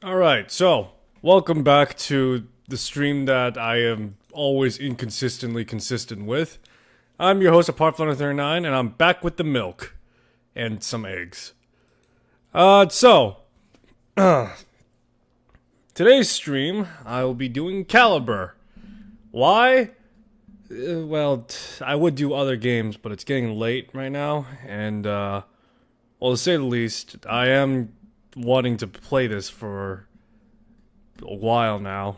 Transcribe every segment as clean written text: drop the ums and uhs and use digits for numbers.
Alright, so, welcome back to the stream that I am always inconsistently consistent with. I'm your host, Apart39, and I'm back with the milk. And some eggs. Today's stream, I will be doing Caliber. Why? I would do other games, but it's getting late right now, and, well, to say the least, I am wanting to play this for a while now.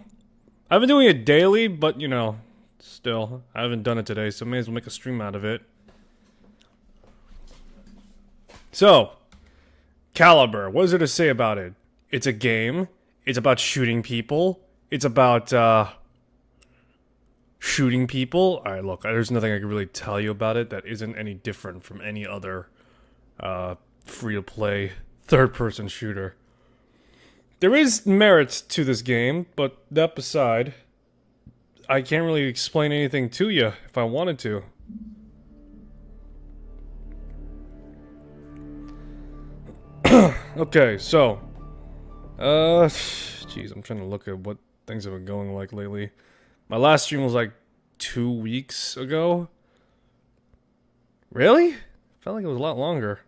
I've been doing it daily, but you know, still, I haven't done it today, so may as well make a stream out of it. So, Caliber, what is there to say about it? It's a game. It's about shooting people. It's about, shooting people. Alright, look, there's nothing I can really tell you about it that isn't any different from any other, free-to-play third-person shooter. There is merit to this game, but that beside, I can't really explain anything to you if I wanted to. Okay, so, jeez, I'm trying to look at what things have been going like lately. My last stream was like 2 weeks ago. Really? Felt like it was a lot longer.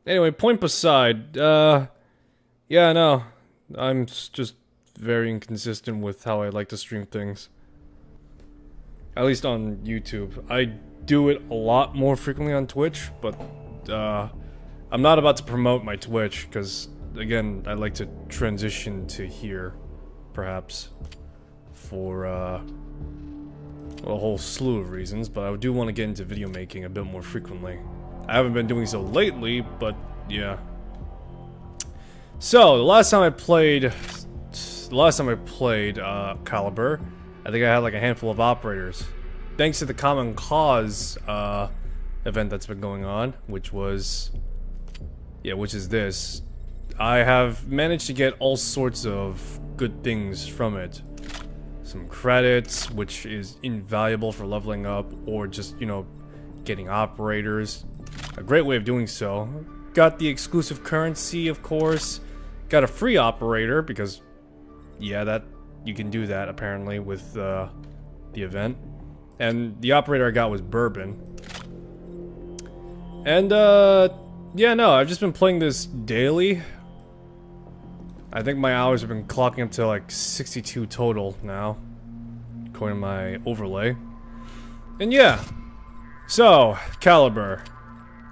Anyway, point beside, yeah, no, I'm just very inconsistent with how I like to stream things. At least on YouTube. I do it a lot more frequently on Twitch, but, I'm not about to promote my Twitch, because, again, I like to transition to here, perhaps, for, a whole slew of reasons, but I do want to get into video making a bit more frequently. I haven't been doing so lately, but yeah. So, the last time I played Caliber, I think I had like a handful of operators. Thanks to the Common Cause, event that's been going on, which is this. I have managed to get all sorts of good things from it. Some credits, which is invaluable for leveling up, or just, you know, getting operators. A great way of doing so. Got the exclusive currency, of course. Got a free operator, because, yeah, that you can do that, apparently, with, the event. And the operator I got was Bourbon. And, yeah, no, I've just been playing this daily. I think my hours have been clocking up to, like, 62 total now, according to my overlay. And yeah. So, Caliber.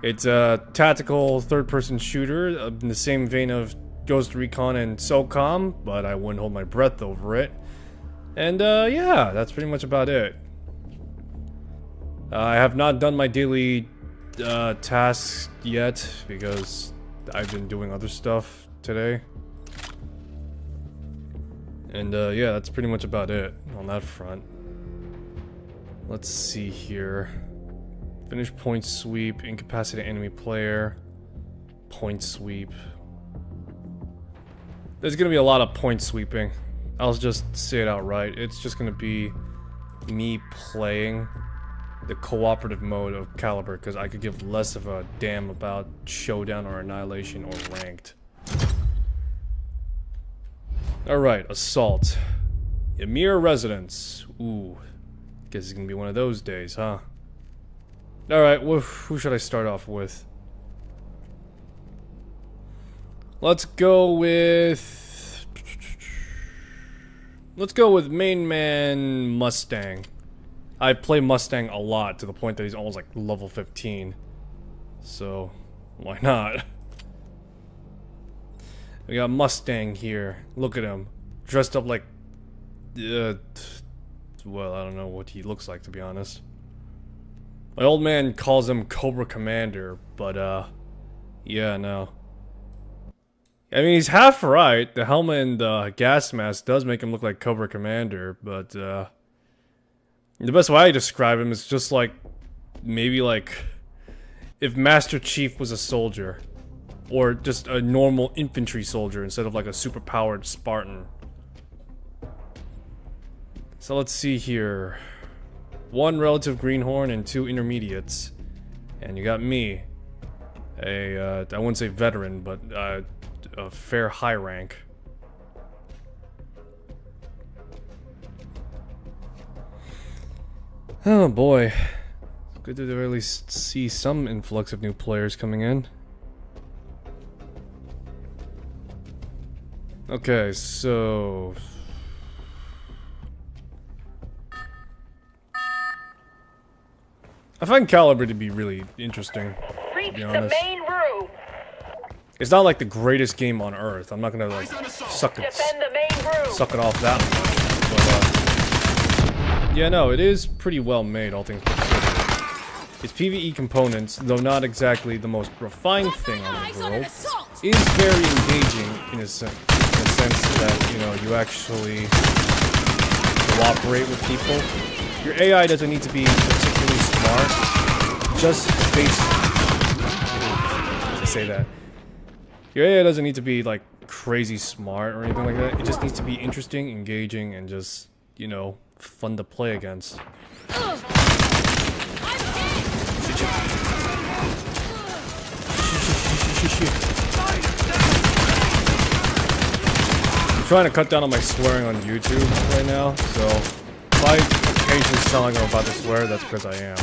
It's a tactical third-person shooter in the same vein of Ghost Recon and SOCOM, but I wouldn't hold my breath over it. And, yeah, that's pretty much about it. I have not done my daily, tasks yet, because I've been doing other stuff today. And, yeah, that's pretty much about it on that front. Let's see here. Finish point sweep, incapacitate enemy player, point sweep. There's gonna be a lot of point sweeping. I'll just say it outright. It's just gonna be me playing the cooperative mode of Caliber, because I could give less of a damn about Showdown or Annihilation or Ranked. Alright, Assault. Emir Residence. Ooh. Guess it's gonna be one of those days, huh? Alright, who should I start off with? Let's go with main man Mustang. I play Mustang a lot, to the point that he's almost like level 15. So, why not? We got Mustang here. Look at him. Dressed up like... well, I don't know what he looks like, to be honest. My old man calls him Cobra Commander, but, yeah, no. I mean, he's half right. The helmet and the gas mask does make him look like Cobra Commander, but, the best way I describe him is just like, maybe like, if Master Chief was a soldier. Or just a normal infantry soldier instead of like a super-powered Spartan. So let's see here. 1 relative greenhorn and 2 intermediates. And you got me. I wouldn't say veteran, but a fair high rank. Oh boy. Good to at least see some influx of new players coming in. Okay, so... I find Caliber to be really interesting, to be honest. The main room. It's not like the greatest game on Earth. I'm not gonna like suck it off that much. But yeah, no, it is pretty well made, all things considered. Its PvE components, though not exactly the most refined thing on the world, is very engaging in a sense that, you know, you actually cooperate with people. Your AI doesn't need to be particularly smart, just based... to say that. Your AI doesn't need to be, like, crazy smart or anything like that. It just needs to be interesting, engaging, and just, you know, fun to play against. I'm trying to cut down on my swearing on YouTube right now, so if I occasionally sound like I'm about to swear, that's because I am.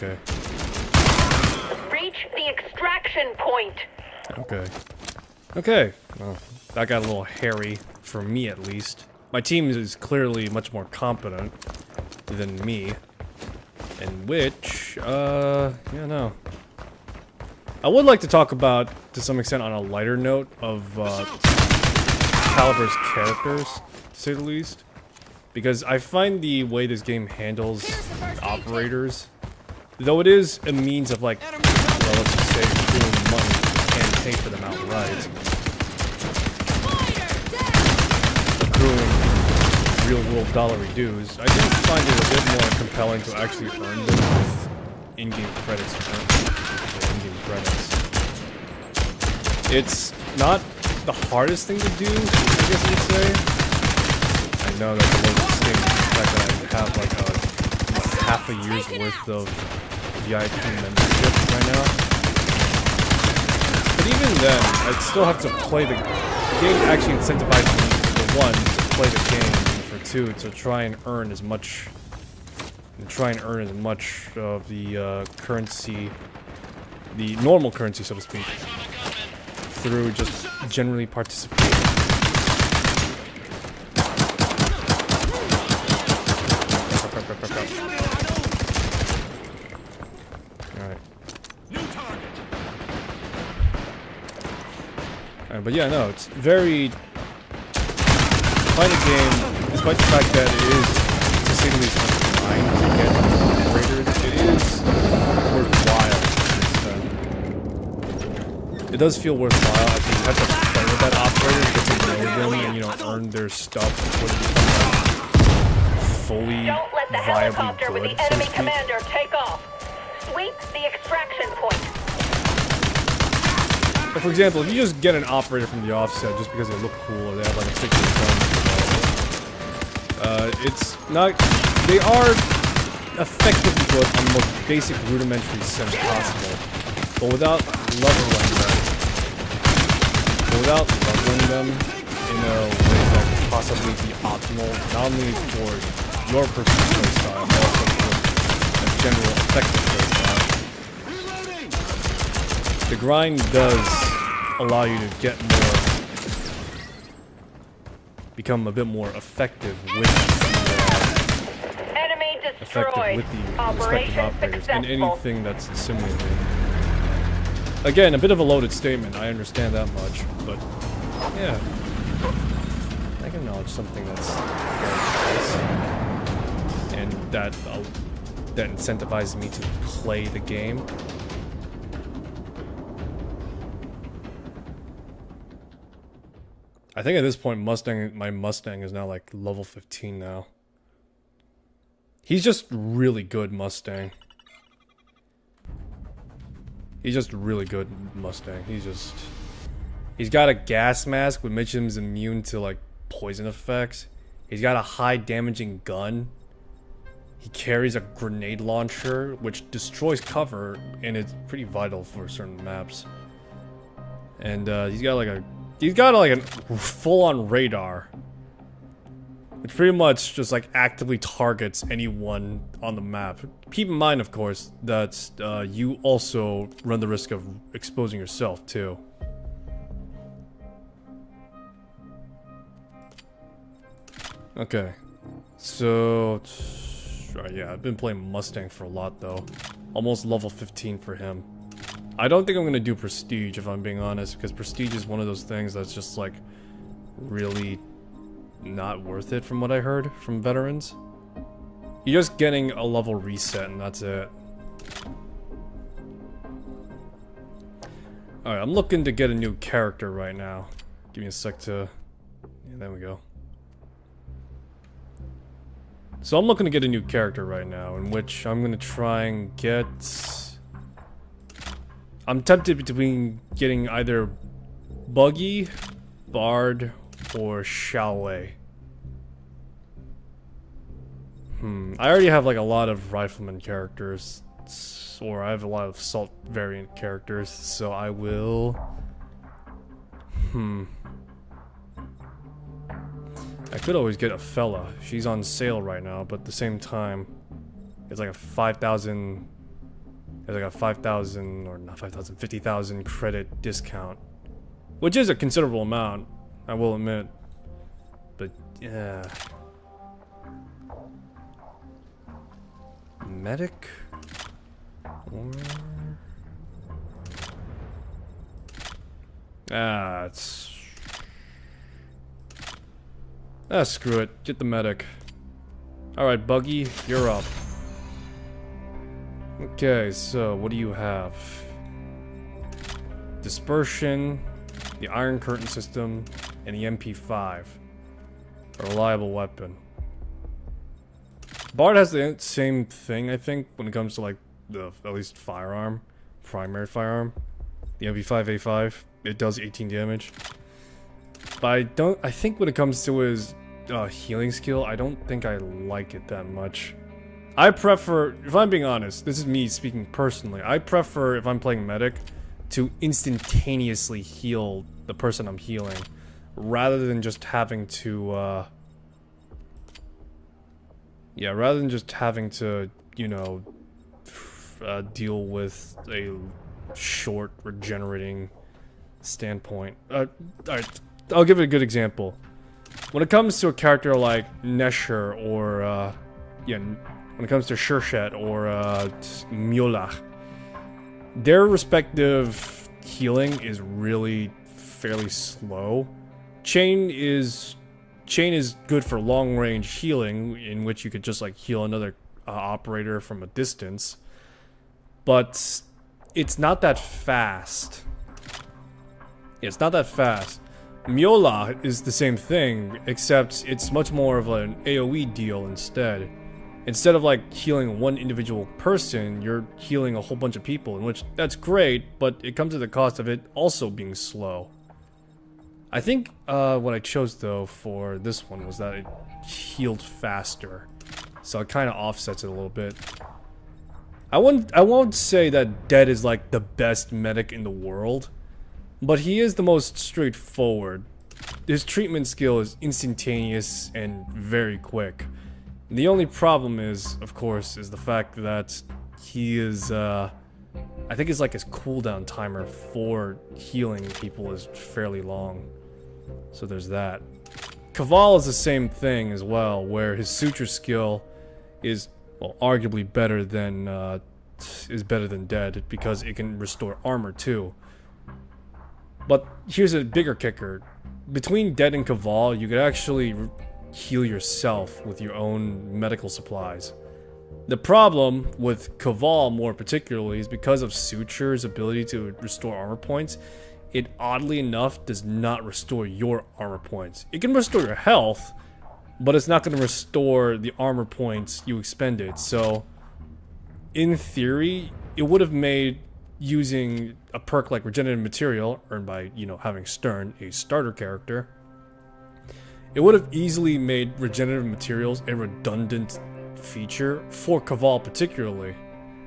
Okay. Reach the extraction point. Okay. Okay. Well, that got a little hairy, for me at least. My team is clearly much more competent than me. In which, yeah, no. I would like to talk about, to some extent, on a lighter note, of Caliber's characters, to say the least. Because I find the way this game handles operators, though it is a means of, like, well, let's just say, doing money and pay for them outright. Accruing real-world dollary dues, I do find it a bit more compelling to actually earn them with in-game credits. In-game credits. It's not the hardest thing to do, I guess you'd say. I know that's a little distinct, the fact that I have, like, half a year's worth of VIP membership right now. But even then, I'd still have to play the game. Actually incentivizes me, for one, to play the game, and for two, to try and earn as much of the currency, the normal currency, so to speak, through just generally participating. But yeah, no, it's very... Despite the game, despite the fact that it is, to say the least, trying to get operators, it is worthwhile to extent. It does feel worthwhile, as you have to play with that operator, get to know them, and, you know, earn their stuff before they become, like, fully viably good, with the enemy commander take off. Sweep the extraction point. But for example, if you just get an operator from the offset just because they look cool or they have like a particular gun, it's not... They are effectively good on the most basic rudimentary sense possible, but without leveling them in a way that could possibly be optimal, not only for your personal playstyle, but also for a general effective playstyle. The grind does allow you to get more, become a bit more effective with the respective operators in anything that's simulated. Again, a bit of a loaded statement, I understand that much, but yeah, I can acknowledge something that's very nice, and that incentivizes me to play the game. I think at this point, my Mustang is now like level 15 now. He's just really good Mustang. He's just really good Mustang. He's got a gas mask which makes him immune to like poison effects. He's got a high damaging gun. He carries a grenade launcher which destroys cover and it's pretty vital for certain maps. And he's got like a full-on radar, which pretty much just like actively targets anyone on the map. Keep in mind, of course, that you also run the risk of exposing yourself too. Okay, so yeah, I've been playing Mustang for a lot though. Almost level 15 for him. I don't think I'm gonna do Prestige if I'm being honest, because Prestige is one of those things that's just like really not worth it from what I heard from veterans. You're just getting a level reset and that's it. Alright, I'm looking to get a new character right now. Give me a sec to... Yeah, there we go. So I'm looking to get a new character right now, in which I'm gonna try and get... I'm tempted between getting either Buggy, Bard, or Shaowei. I already have like a lot of Rifleman characters, or I have a lot of Assault variant characters, so I will... I could always get a fella. She's on sale right now, but at the same time, it's like a 5,000... It's like a 5,000, or not 5,000, 50,000 credit discount. Which is a considerable amount, I will admit. But, yeah... Medic? Or... it's... screw it. Get the medic. Alright, Buggy, you're up. Okay, so what do you have? Dispersion, the Iron Curtain system, and the MP5. A reliable weapon. Bard has the same thing, I think, when it comes to like the, at least firearm. Primary firearm. The MP5A5. It does 18 damage. But I think when it comes to his healing skill, I don't think I like it that much. I prefer, if I'm being honest, this is me speaking personally, I prefer, if I'm playing medic, to instantaneously heal the person I'm healing, rather than just having to, yeah, rather than just having to, you know, deal with a short regenerating standpoint. Alright, I'll give it a good example. When it comes to a character like Nesher or, yeah, when it comes to Shershet or Myola, their respective healing is really fairly slow. Chain is good for long range healing, in which you could just like heal another operator from a distance, but it's not that fast. Yeah, it's not that fast. Myola is the same thing, except it's much more of an AoE deal instead. Instead of like healing one individual person, you're healing a whole bunch of people, in which that's great, but it comes at the cost of it also being slow. I think what I chose though for this one was that it healed faster, so it kind of offsets it a little bit. I won't say that Dead is like the best medic in the world, but he is the most straightforward. His treatment skill is instantaneous and very quick. The only problem is, of course, is the fact that he is, I think it's like his cooldown timer for healing people is fairly long. So there's that. Caval is the same thing as well, where his suture skill is, well, arguably better than, Dead, because it can restore armor too. But here's a bigger kicker. Between Dead and Caval, you could actually heal yourself with your own medical supplies. The problem with Caval more particularly is because of Suture's ability to restore armor points, it oddly enough does not restore your armor points. It can restore your health, but it's not going to restore the armor points you expended. So, in theory, it would have made using a perk like Regenerative Material, earned by, you know, having Stern, a starter character, it would have easily made Regenerative Materials a redundant feature for Caval particularly,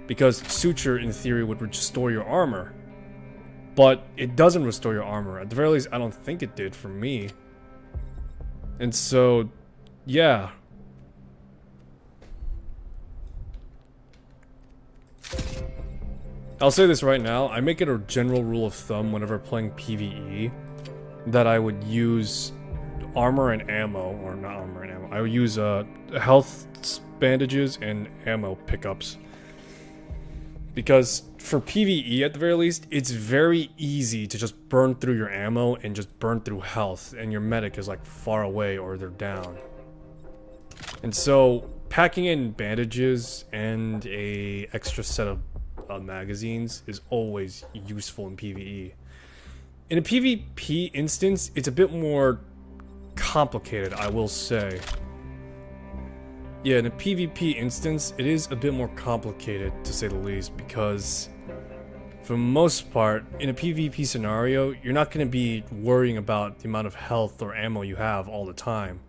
because Suture, in theory, would restore your armor. But it doesn't restore your armor. At the very least, I don't think it did for me. And so, yeah. I'll say this right now, I make it a general rule of thumb whenever playing PvE that I would use armor and ammo, or not armor and ammo, I would use health bandages and ammo pickups. Because for PvE at the very least, it's very easy to just burn through your ammo and just burn through health, and your medic is like far away or they're down. And so packing in bandages and a extra set of magazines is always useful in PvE. In a PvP instance, it's a bit more complicated, I will say. Yeah, in a PvP instance, it is a bit more complicated, to say the least, because for the most part, in a PvP scenario, you're not going to be worrying about the amount of health or ammo you have all the time.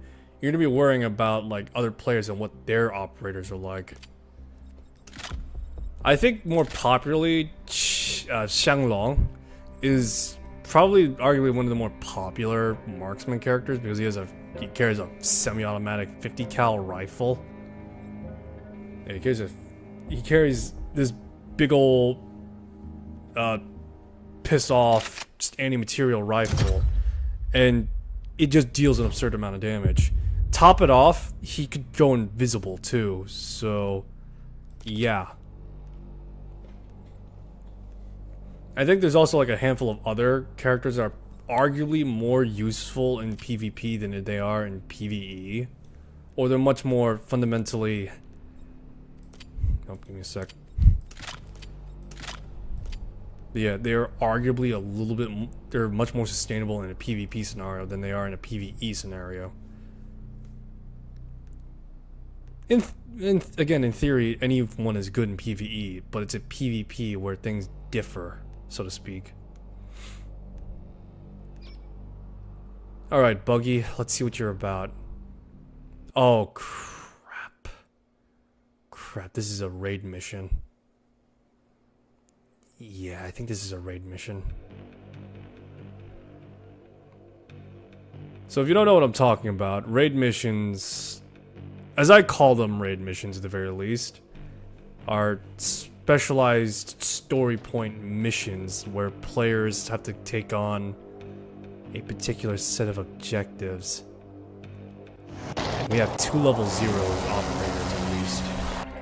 You're going to be worrying about, like, other players and what their operators are like. I think more popularly, Xianglong is probably arguably one of the more popular marksman characters because he carries a semi-automatic 50 cal rifle. Yeah, he carries this big old piss off just anti-material rifle, and it just deals an absurd amount of damage. Top it off, he could go invisible too, so yeah. I think there's also like a handful of other characters that are arguably more useful in PvP than they are in PvE. Or they're much more fundamentally... Oh, give me a sec. Yeah, they're arguably a little bit... They're much more sustainable in a PvP scenario than they are in a PvE scenario. Again, in theory, anyone is good in PvE, but it's a PvP where things differ, so to speak. Alright, Buggy, let's see what you're about. Oh, crap. Crap, this is a raid mission. Yeah, I think this is a raid mission. So if you don't know what I'm talking about, raid missions, as I call them raid missions at the very least, are specialized story point missions where players have to take on a particular set of objectives. We have 2 level 0 operators at least.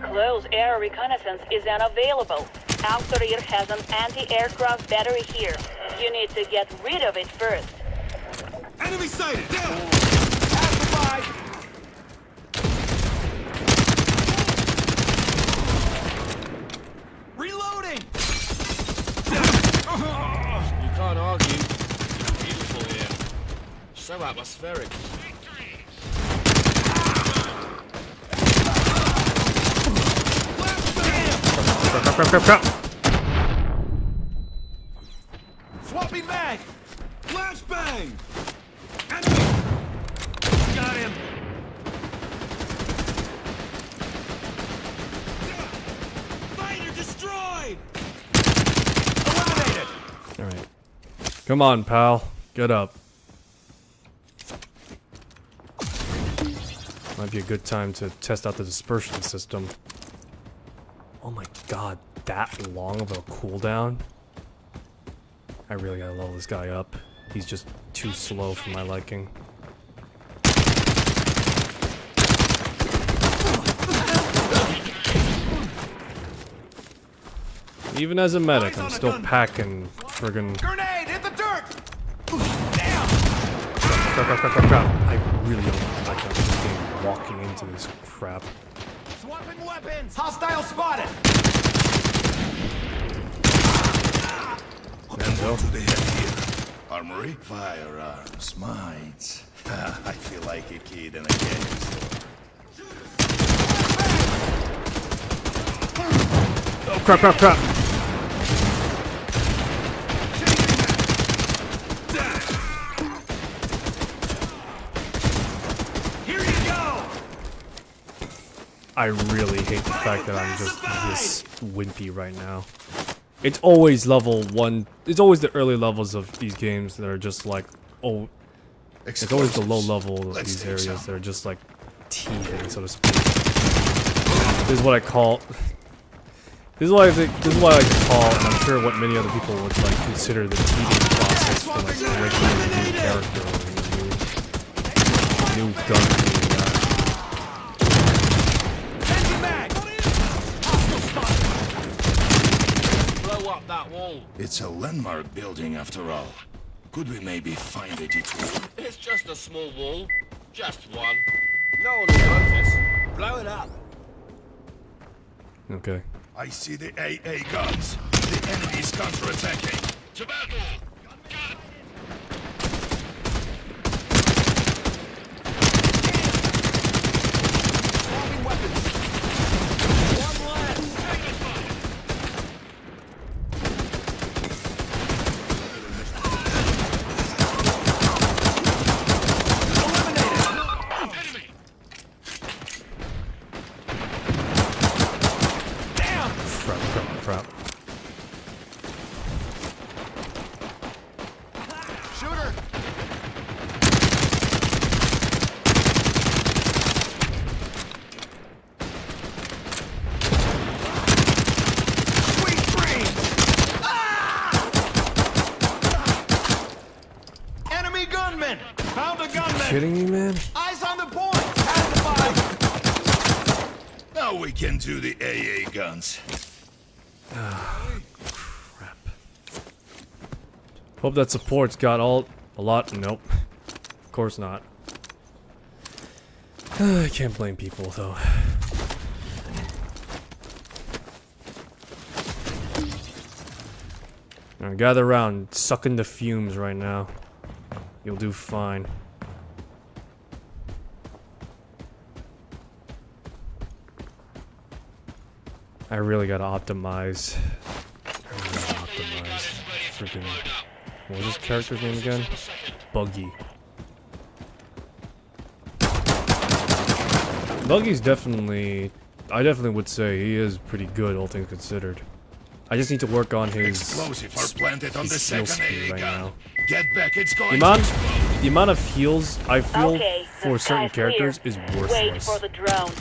Close air reconnaissance is unavailable. Thorugh has an anti-aircraft battery here. You need to get rid of it first. Enemy sighted! Down! Pass the reloading! You can't argue. Beautiful here. So atmospheric. Crap. Swapping mag! Flashbang! Enemy! Got him! Fighter destroyed! Eliminated! Alright. Come on, pal. Get up. Might be a good time to test out the dispersion system. Oh my god, that long of a cooldown? I really gotta level this guy up. He's just too slow for my liking. Even as a medic, I'm still packing friggin' Grenade! Hit the dirt! Damn! crap. I really don't like how this game walking into this crap. Swapping weapons! Hostile spotted! There we go. To the head here. Armory? Firearms, mines. I feel like a kid in a candy store. Oh crap, crap, crap. Here you go. I really hate the fact that I'm just this wimpy right now. It's always level 1. It's always the early levels of these games that are just like, oh, it's always the low level of these areas that are just like teething, so to speak. This is what I call. This is what I think. This is what I like to call, and I'm sure what many other people would like consider the teething process for like breaking into a new character or a new gun. Blow up that wall. It's a landmark building after all. Could we maybe find a detour? It's just a small wall. Just one. No one will notice. Blow it up. Okay. I see the AA guns. The enemy's counterattacking. To battle! Crap. Shooter! Sweet dreams! Enemy gunman! Found a gunman! Kidding me, man? Eyes on the point! Has the fight! Now we can do the AA guns. Crap. Hope that support's got a lot. Nope. Of course not. I can't blame people though. Now gather around, suck in the fumes right now. You'll do fine. I really gotta optimize. Freaking. What was his character's name again? Buggy. Buggy's definitely. I definitely would say he is pretty good, all things considered. I just need to work on his. Explosive are planted on the skill second speed AA right gun. now. Get back, it's going The amount of heals I feel Okay, for the certain sky's clear. characters is Wait worthless. for the drone.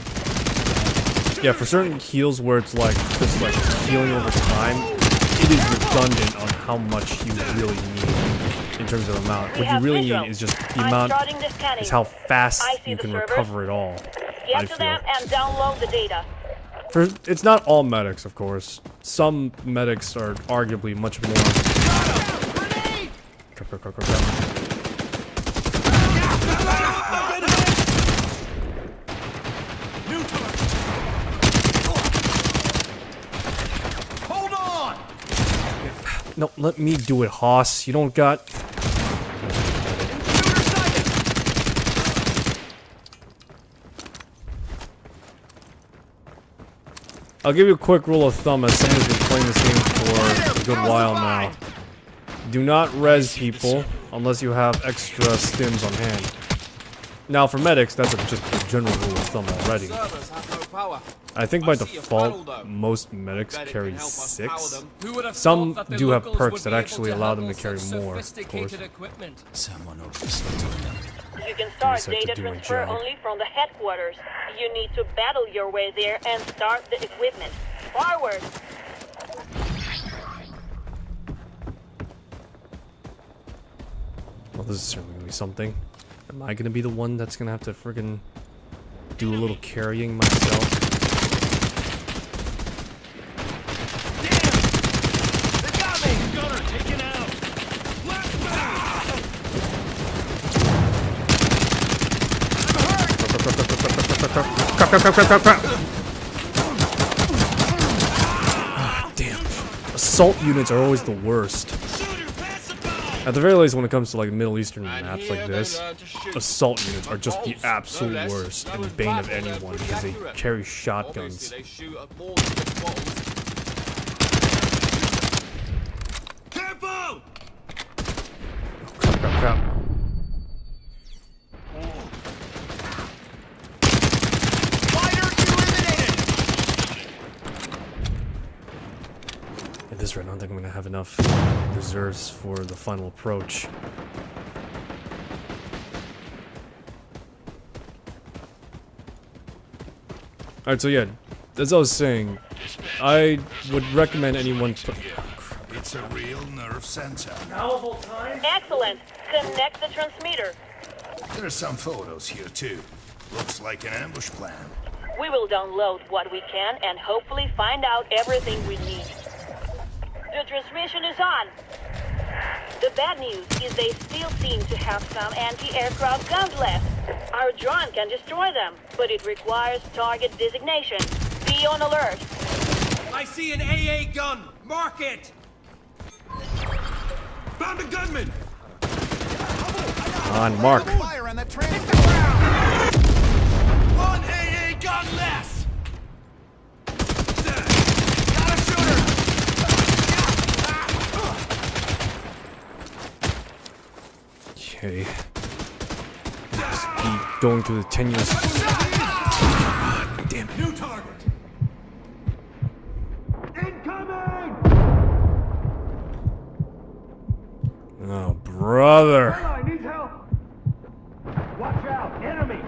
Yeah, for certain heals where it's like just like healing over time, it is redundant on how much you really need in terms of amount. We What you have really visual. need is just the I'm amount starting the scanning. is how fast I see you the can servers. recover it all. I Get to feel. them and download the data. For it's not all medics, of course. Some medics are arguably much more. Hold on! No, let me do it, Hoss. You don't got. I'll give you a quick rule of thumb as someone who's been playing this game for a good while now. Do not res people unless you have extra stims on hand. Now for medics, that's just a general rule of thumb already. Servers have no power. I think by I see a panel, default, though. most medics Bet it carry can help us power 6. them. Who would have Some thought that the do have locals perks would that be able actually to allow them to handle carry such more, of course. sophisticated equipment. Someone obviously told them. You can start set to data do a transfer job. only from the headquarters. You need to battle your way there and start the equipment. Forward! Well, this is certainly gonna be something. Am I gonna be the one that's gonna have to friggin' do a little carrying myself? They got me! Gunner taken out! Left back! Ah, damn. Assault units are always the worst. Shooter, pass the ball! At the very least, when it comes to like Middle Eastern And maps here like they this, learn to shoot. assault units are just the Bolts, absolute no less. worst Though and with bane of rifle, they're anyone pretty because they accurate. carry shotguns. Obviously, they shoot at more than just bottles. Careful! Crap, crap. At this rate, I don't think I'm gonna have enough reserves for the final approach. Alright, so yeah, as I was saying, I would recommend anyone put... It's a real nerve center. Excellent. Connect the transmitter. There's some photos here too. Looks like an ambush plan. We will download what we can and hopefully find out everything we need. The transmission is on. The bad news is they still seem to have some anti-aircraft guns left. Our drone can destroy them, but it requires target designation. Be on alert. I see an AA gun! Mark it! Found a gunman! On mark. Fire on the transfer! One AA gun less! Got a shooter! Okay. Just keep going through the tenuous... Damn it. New target! Incoming! Oh, brother. I need help! Watch out! Enemy!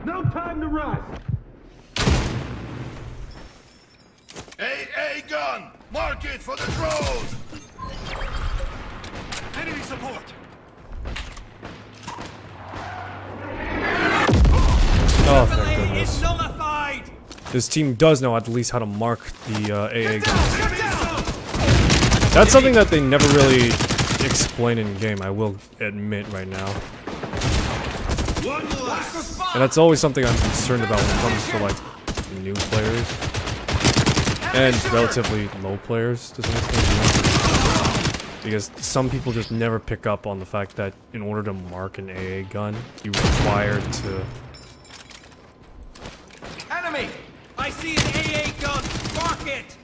No time to rest! AA gun! Mark it for the drone! Enemy support! Oh, thank AA goodness. is nullified! This team does know at least how to mark the AA Get guns. down! Get down! That's something that they never really explain in game, I will admit right now. One less! And that's always something I'm concerned about when it comes to like new players and relatively low players to some extent. Because some people just never pick up on the fact that in order to mark an AA gun, you're required to... Enemy! I see an AA gun! Mark it!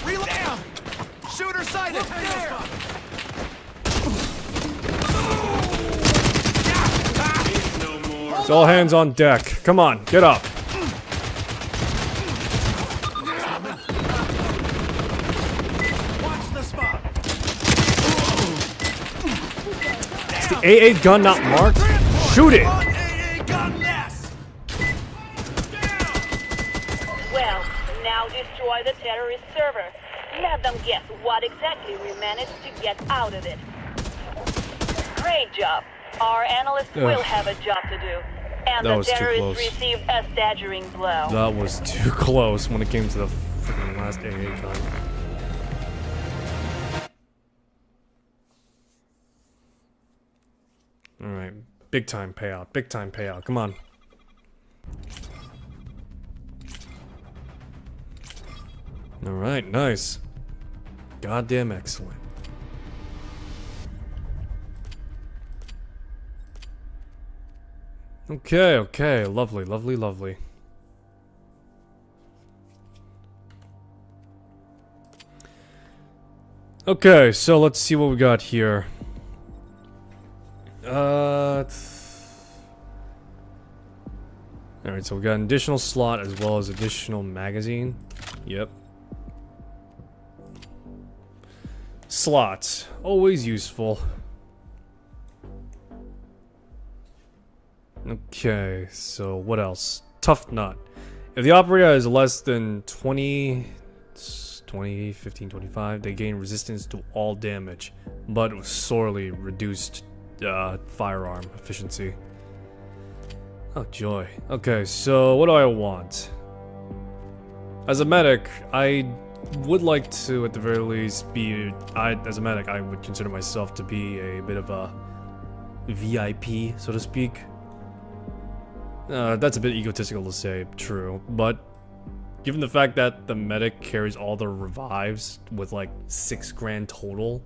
Reload! Down! Shooter sighted! There! It's all hands on deck. Come on, get up. Watch the spot! Is the AA gun not marked? Shoot it! One AA gun less! Well, now destroy the terrorist server. Let them guess what exactly we managed to get out of it. Great job. Our analysts will have a job to do. And That the was too terrorists close. received a staggering blow. That was too close when it came to the freaking last AA gun. Alright, big time payout, come on. Alright, nice. Goddamn excellent. Okay, okay, lovely, lovely, lovely. Okay, so let's see what we got here. Alright, so we got an additional slot as well as additional magazine. Yep. Slots, always useful. Okay, so what else? Tough nut. If the operator is less than 20, 15, 25, they gain resistance to all damage, but with sorely reduced firearm efficiency. Oh joy. Okay, so what do I want? As a medic, I would like to, at the very least, be... as a medic, I would consider myself to be a bit of a VIP, so to speak. That's a bit egotistical to say, true, but given the fact that the medic carries all the revives with like 6 grand total,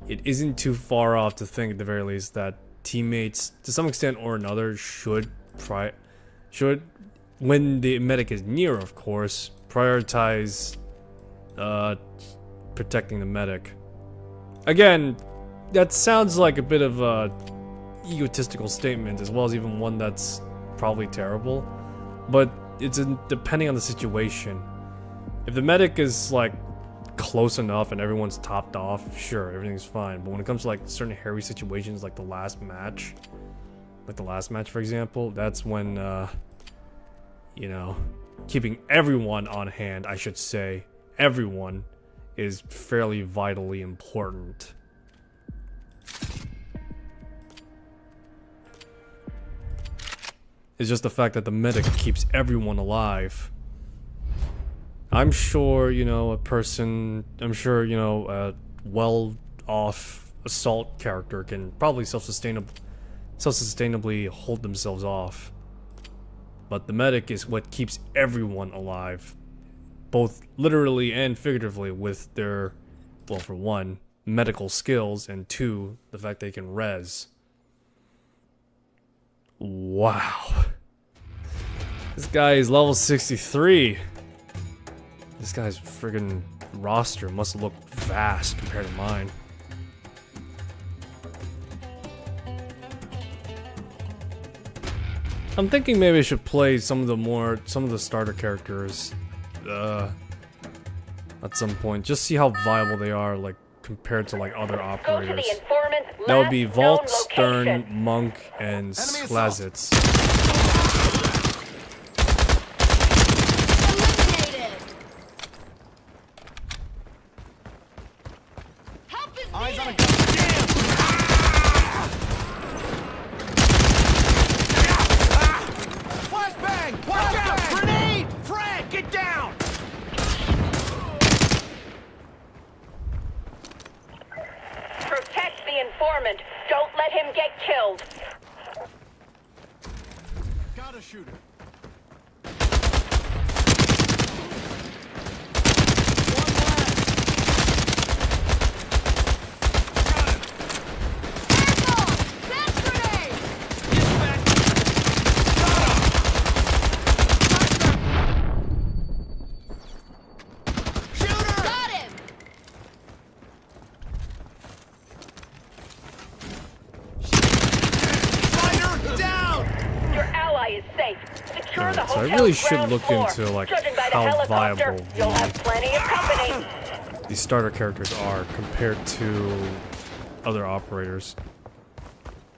it isn't too far off to think at the very least that teammates, to some extent or another, should, when the medic is near, of course, prioritize protecting the medic. Again, that sounds like a bit of a egotistical statement, as well as even one that's probably terrible, but it's depending on the situation. If the medic is like close enough and everyone's topped off, sure, everything's fine. But when it comes to like certain hairy situations, like the last match, for example, that's when you know, keeping everyone on hand, I should say, everyone, is fairly vitally important. It's just the fact that the medic keeps everyone alive. I'm sure, you know, a well-off assault character can probably self-sustainably hold themselves off. But the medic is what keeps everyone alive, both literally and figuratively, with their, well, for one, medical skills, and two, the fact they can res. Wow. This guy is level 63. This guy's friggin' roster must look vast compared to mine. I'm thinking maybe I should play some of the starter characters at some point, just see how viable they are, like compared to like other operators. That would be Volk, Stern, Monk, and Slazitz. Eyes on a gun. Flashbang! Flashbang! Grenade! Frag! Get down! Protect the informant. Don't let him get killed. Got a shooter. So I really should look into like how viable these starter characters are compared to other operators.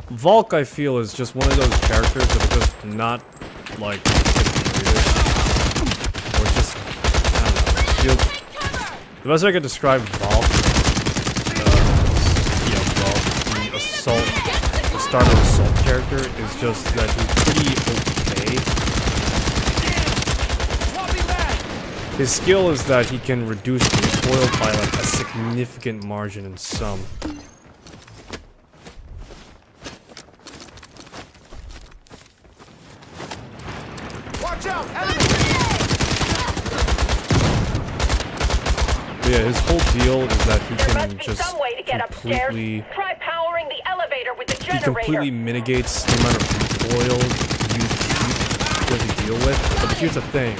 Volk, I feel, is just one of those characters that are just not like or just, I don't know, the best I could describe Volk, the starter assault character, is just that he's pretty okay. His skill is that he can reduce recoil by like a significant margin in some. Watch out! But yeah, his whole deal is that he can just completely he completely mitigates the amount of recoil you have to deal with. But here's the thing,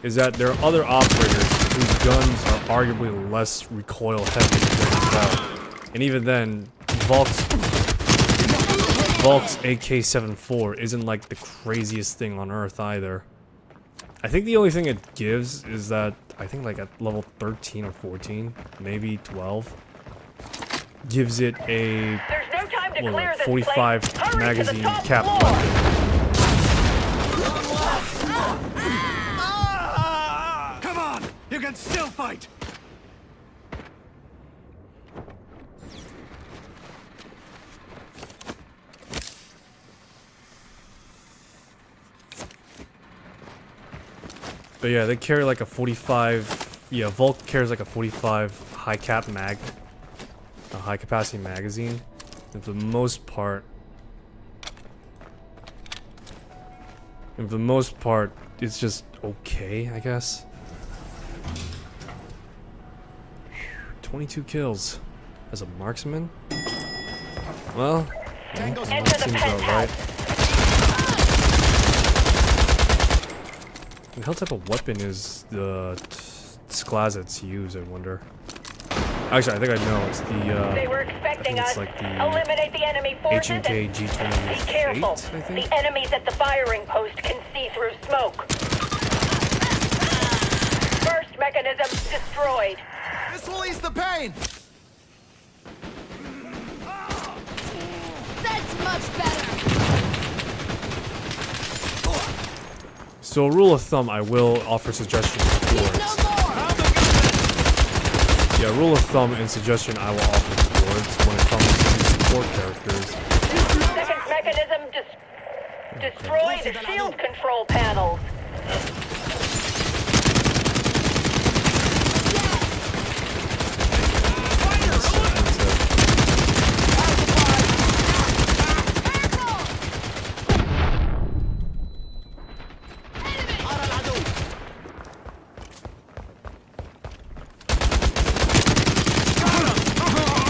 is that there are other operators whose guns are arguably less recoil heavy than his out. And even then, Volk's AK-74 isn't like the craziest thing on earth either. I think the only thing it gives is that, I think like at level 13 or 14, maybe 12, gives it a 45 magazine cap weapon. Come on! You can still fight! But yeah, they carry like a 45, yeah, Volk carries like a 45 high cap mag, a high capacity magazine, and for the most part, And for the most part, it's just okay, I guess. 22 kills as a marksman. Well, Enter the seems about right. And what type of weapon is the Sklazets use, I wonder? Actually, I think I know. It's the, They were expecting it's us. like the Eliminate the enemy forces and H&K be G28, careful. I think? The enemies at the firing post can see through smoke. First mechanism destroyed. This will ease the pain! That's much better. So, a rule of thumb, I will offer suggestions towards. No more. Yeah, rule of thumb and suggestion I will offer towards when it comes to support characters. Second mechanism destroy the shield control panels.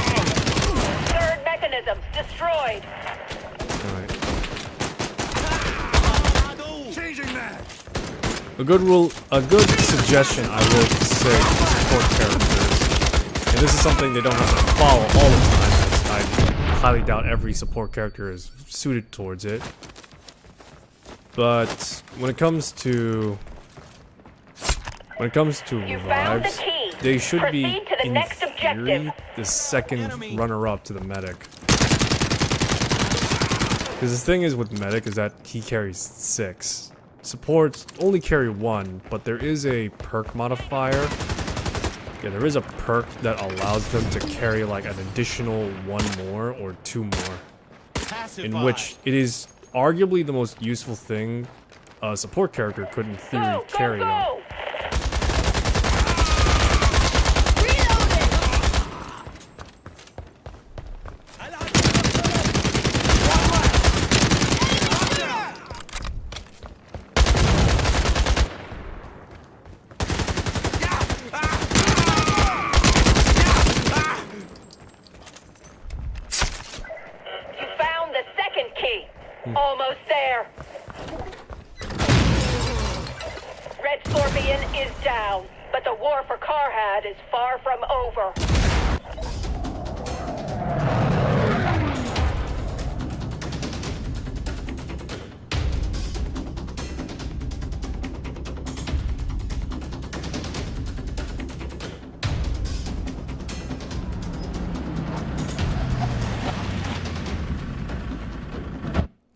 Third mechanism destroyed. Alright. Changing that. A good suggestion I will say to support characters, and this is something they don't have to follow all the time, as I highly doubt every support character is suited towards it. But when it comes to You found the revives, key. they should be Proceed to the in next theory objective. the second runner-up to the medic. Because the thing is with medic is that he carries 6. Supports only carry 1, but there is a perk modifier. Yeah, there is a perk that allows them to carry like an additional 1 more or 2 more. In which it is arguably the most useful thing a support character could in theory Go, carry. go, go! You found the second key. Almost there. Red Scorpion is down, but the war for Karhad is far from over.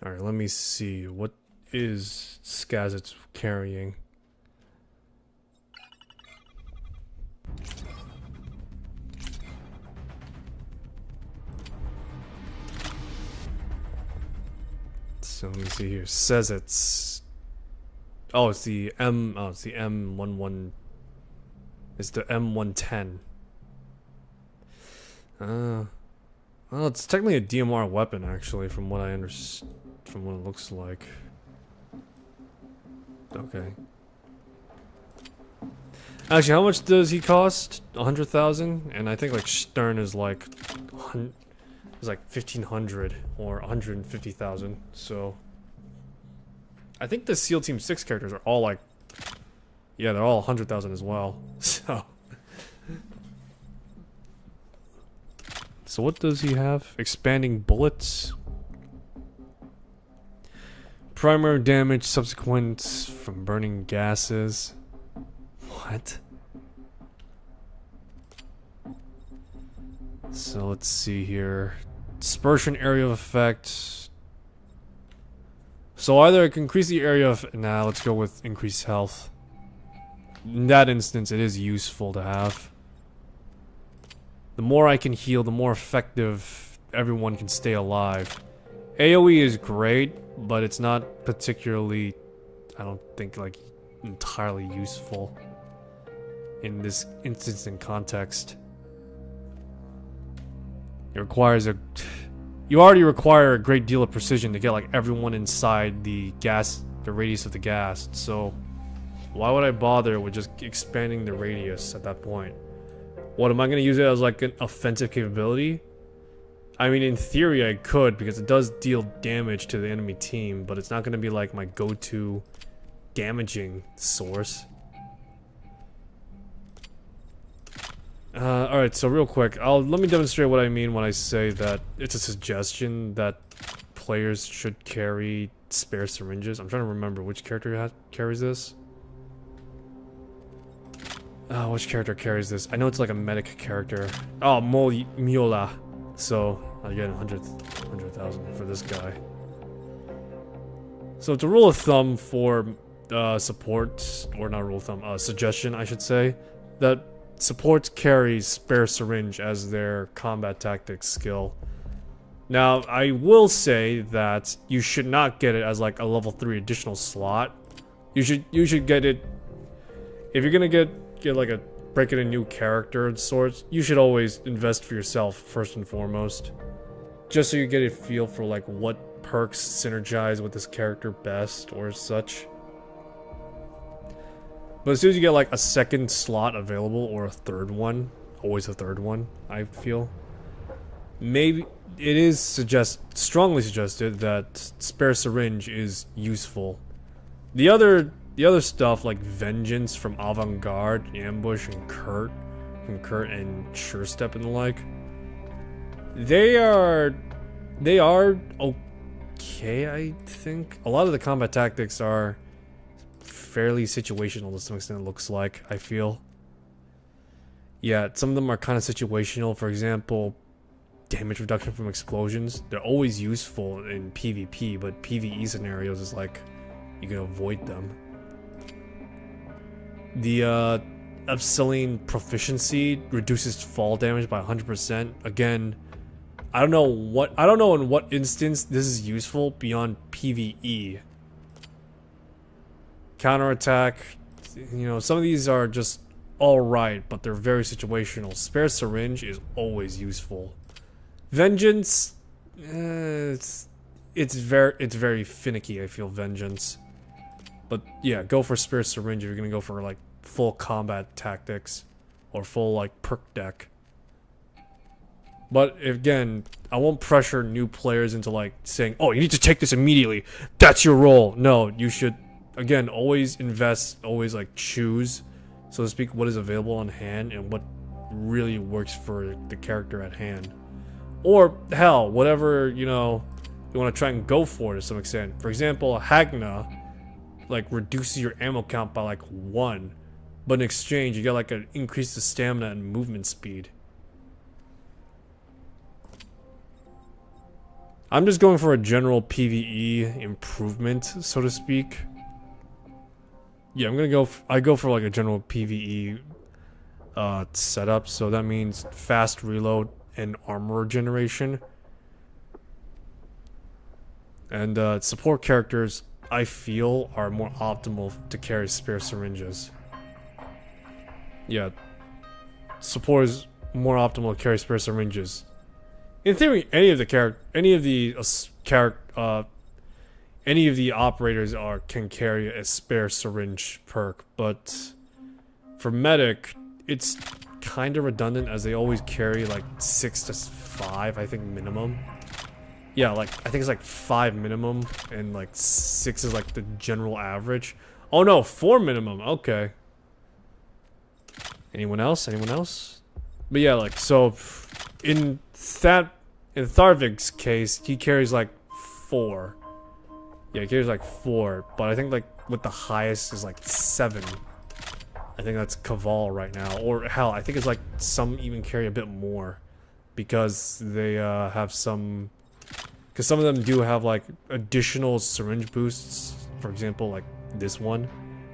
Alright, let me see. What is Skazets carrying? So let me see here. Says it's... Oh, it's the M... Oh, it's the M11... It's the M110. Well, it's technically a DMR weapon, actually, from what I understand. From what it looks like. Okay. Actually, how much does he cost? 100,000? And I think like Stern is like... It's like 1,500 or 150,000. So... I think the SEAL Team 6 characters are all like... Yeah, they're all 100,000 as well. So... So what does he have? Expanding bullets. Primary damage subsequent from burning gases. What? So let's see here. Dispersion area of effect. So either I can increase the area of... Nah, let's go with increased health. In that instance, it is useful to have. The more I can heal, the more effective everyone can stay alive. AoE is great, but it's not particularly, I don't think, like, entirely useful in this instance and context. It requires a... You already require a great deal of precision to get, like, everyone inside the gas the radius of the gas. So why would I bother with just expanding the radius at that point? What, am I gonna use it as like an offensive capability? I mean, in theory I could, because it does deal damage to the enemy team, but it's not gonna be like my go-to damaging source. Alright, so real quick, let me demonstrate what I mean when I say that it's a suggestion that players should carry spare syringes. I'm trying to remember which character carries this. Which character carries this? I know it's like a medic character. Oh, Miola. So, I get 100,000 for this guy. So it's a rule of thumb for support, or not rule of thumb, suggestion I should say, that supports carry spare syringe as their combat tactics skill. Now, I will say that you should not get it as like a level 3 additional slot. You should get it if you're gonna get like a break in a new character of sorts. You should always invest for yourself first and foremost, just so you get a feel for like what perks synergize with this character best or such. But as soon as you get like a second slot available, or a third one, always a third one, I feel, maybe it is strongly suggested that spare syringe is useful. The other stuff like Vengeance from Avant-Garde, Ambush, and Kurt and Sure Step and the like, they are okay, I think. A lot of the combat tactics are fairly situational to some extent, it looks like, I feel. Yeah, some of them are kind of situational. For example, damage reduction from explosions. They're always useful in PvP, but PvE scenarios is like, you can avoid them. The Obsidian proficiency reduces fall damage by 100%. Again, I don't know in what instance this is useful beyond PvE. Counterattack, you know, some of these are just alright, but they're very situational. Spare syringe is always useful. Vengeance, it's very finicky, I feel, Vengeance. But yeah, go for spare syringe if you're gonna go for like full combat tactics or full like perk deck. But again, I won't pressure new players into like saying, oh, you need to take this immediately, that's your role. No, you should, again, always invest, always like choose, so to speak, what is available on hand and what really works for the character at hand. Or hell, whatever, you know, you want to try and go for to some extent. For example, Hagna like reduces your ammo count by like 1, but in exchange you get like an increase to stamina and movement speed. I'm just going for a general PvE improvement, so to speak. Yeah, I go for like a general PvE setup, so that means fast reload and armor generation. And support characters, I feel, are more optimal to carry spare syringes. Yeah, support is more optimal to carry spare syringes. In theory, any of the operators can carry a spare syringe perk, but for medic, it's kind of redundant as they always carry like 6 to 5, I think, minimum. Yeah, like I think it's like 5 minimum and like 6 is like the general average. Oh no, 4 minimum. Okay. Anyone else? Anyone else? But yeah, like so in Tharvig's case, he carries like 4. Yeah, he carries like 4, but I think like with the highest is like 7. I think that's Caval right now, or hell, I think it's like some even carry a bit more because they have some. Because some of them do have like additional syringe boosts. For example, like this one,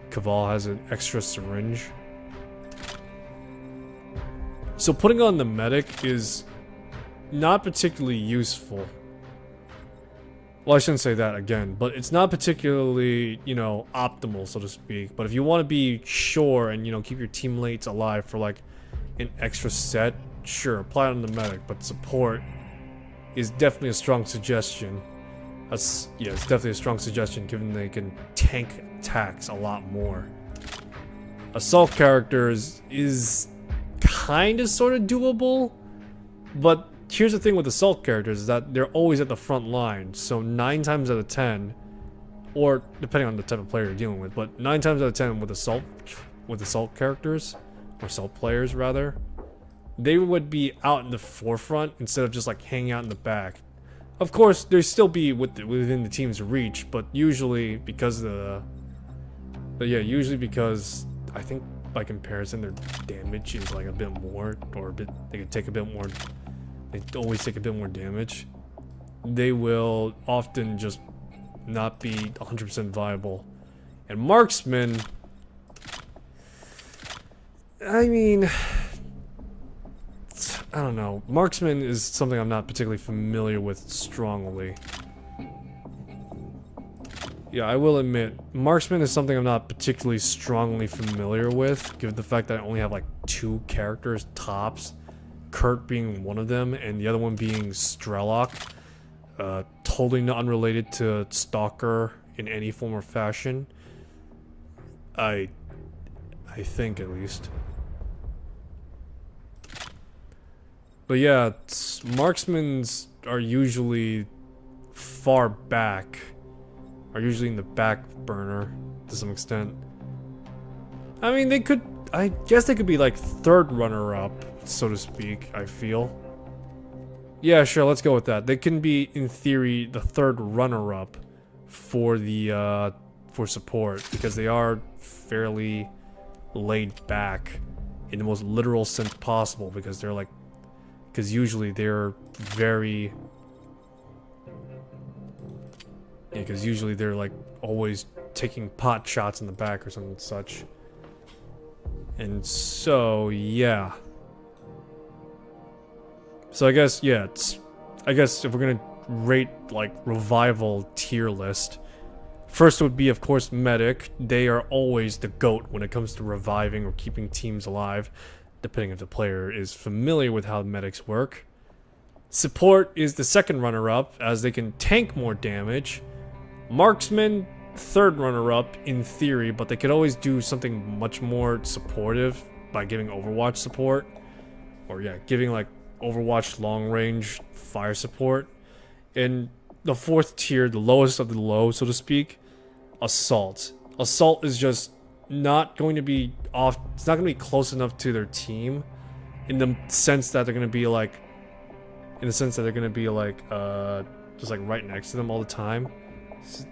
Caval has an extra syringe. So putting on the medic is not particularly useful. Well, I shouldn't say that again, but it's not particularly, you know, optimal, so to speak. But if you want to be sure and, you know, keep your teammates alive for like an extra set, sure, apply it on the medic. But support is definitely a strong suggestion. That's, yeah, it's definitely a strong suggestion given they can tank attacks a lot more. Assault characters is kind of sort of doable, but here's the thing with assault characters is that they're always at the front line, so 9 times out of 10, or depending on the type of player you're dealing with, but 9 times out of 10 with assault characters, or assault players rather, they would be out in the forefront instead of just like hanging out in the back. Of course, they still be within the team's reach, but usually because usually because I think by comparison their damage is like a bit more, or they can take a bit more. They always take a bit more damage. They will often just not be 100% viable. And marksmen, I mean, I don't know. Marksman is something I'm not particularly familiar with strongly. Yeah, I will admit, marksman is something I'm not particularly strongly familiar with, given the fact that I only have like 2 characters tops. Kurt being one of them, and the other one being Strelok. Totally unrelated to Stalker in any form or fashion. I think, at least. But yeah, marksmen are usually far back. Are usually in the back burner, to some extent. I mean, they could... I guess they could be like 3rd runner-up, so to speak, I feel. Yeah, sure, let's go with that. They can be, in theory, the 3rd runner-up for the, for support, because they are fairly laid back in the most literal sense possible, because they're like... Because usually they're very... Yeah, because usually they're like always taking pot shots in the back or something such. And so, yeah. So I guess, yeah, I guess if we're gonna rate like revival tier list, first would be of course medic. They are always the GOAT when it comes to reviving or keeping teams alive, depending if the player is familiar with how medics work. Support is the 2nd runner-up, as they can tank more damage. Marksman, 3rd runner-up in theory, but they could always do something much more supportive by giving Overwatch support. Or yeah, giving like Overwatch long-range fire support. And the 4th tier, the lowest of the low, so to speak, Assault. Assault is just not going to be off, it's not going to be close enough to their team in the sense that they're going to be like, just like right next to them all the time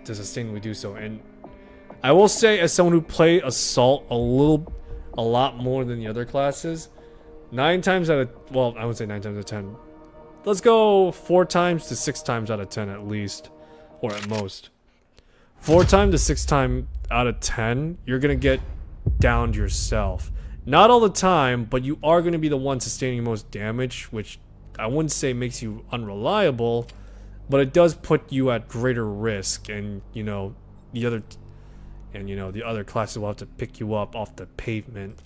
to sustainably do so. And I will say, as someone who played Assault a lot more than the other classes, 9 times out of, well, I would say 9 times out of 10. Let's go 4 times to 6 times out of 10 at least, or at most. 4 times to 6 times out of 10, you're gonna get downed yourself. Not all the time, but you are gonna be the one sustaining most damage, which I wouldn't say makes you unreliable, but it does put you at greater risk, and the other classes will have to pick you up off the pavement.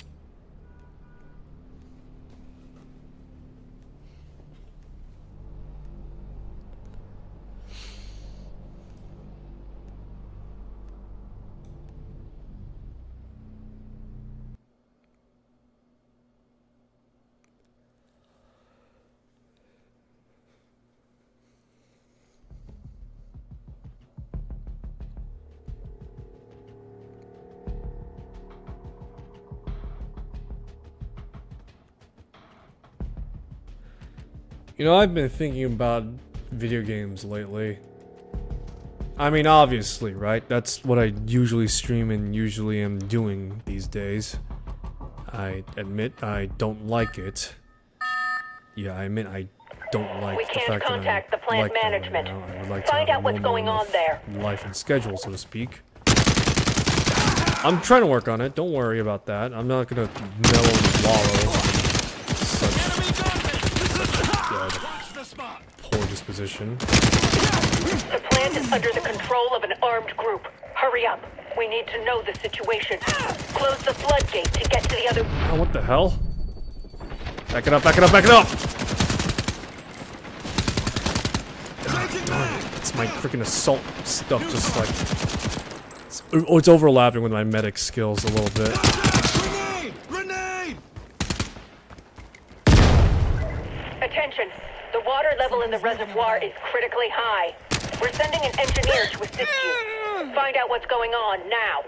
I've been thinking about video games lately. I mean, obviously, right? That's what I usually stream and usually am doing these days. I admit I don't like it. Yeah, I admit I don't like the fact that I contact the plant like management. that right now. I would like Find to have out what's a going normal on there. life and schedule, so to speak. I'm trying to work on it. Don't worry about that. I'm not gonna mellow and wallow. Poor disposition. The plant is under the control of an armed group. Hurry up. We need to know the situation. Close the floodgate to get to the other... Oh, what the hell? Back it up, back it up, back it up! makes my freaking assault stuff just like it's overlapping with my medic skills a little bit. Grenade! Grenade! Attention. The water level in the reservoir is critically high. We're sending an engineer to assist you. Find out what's going on now.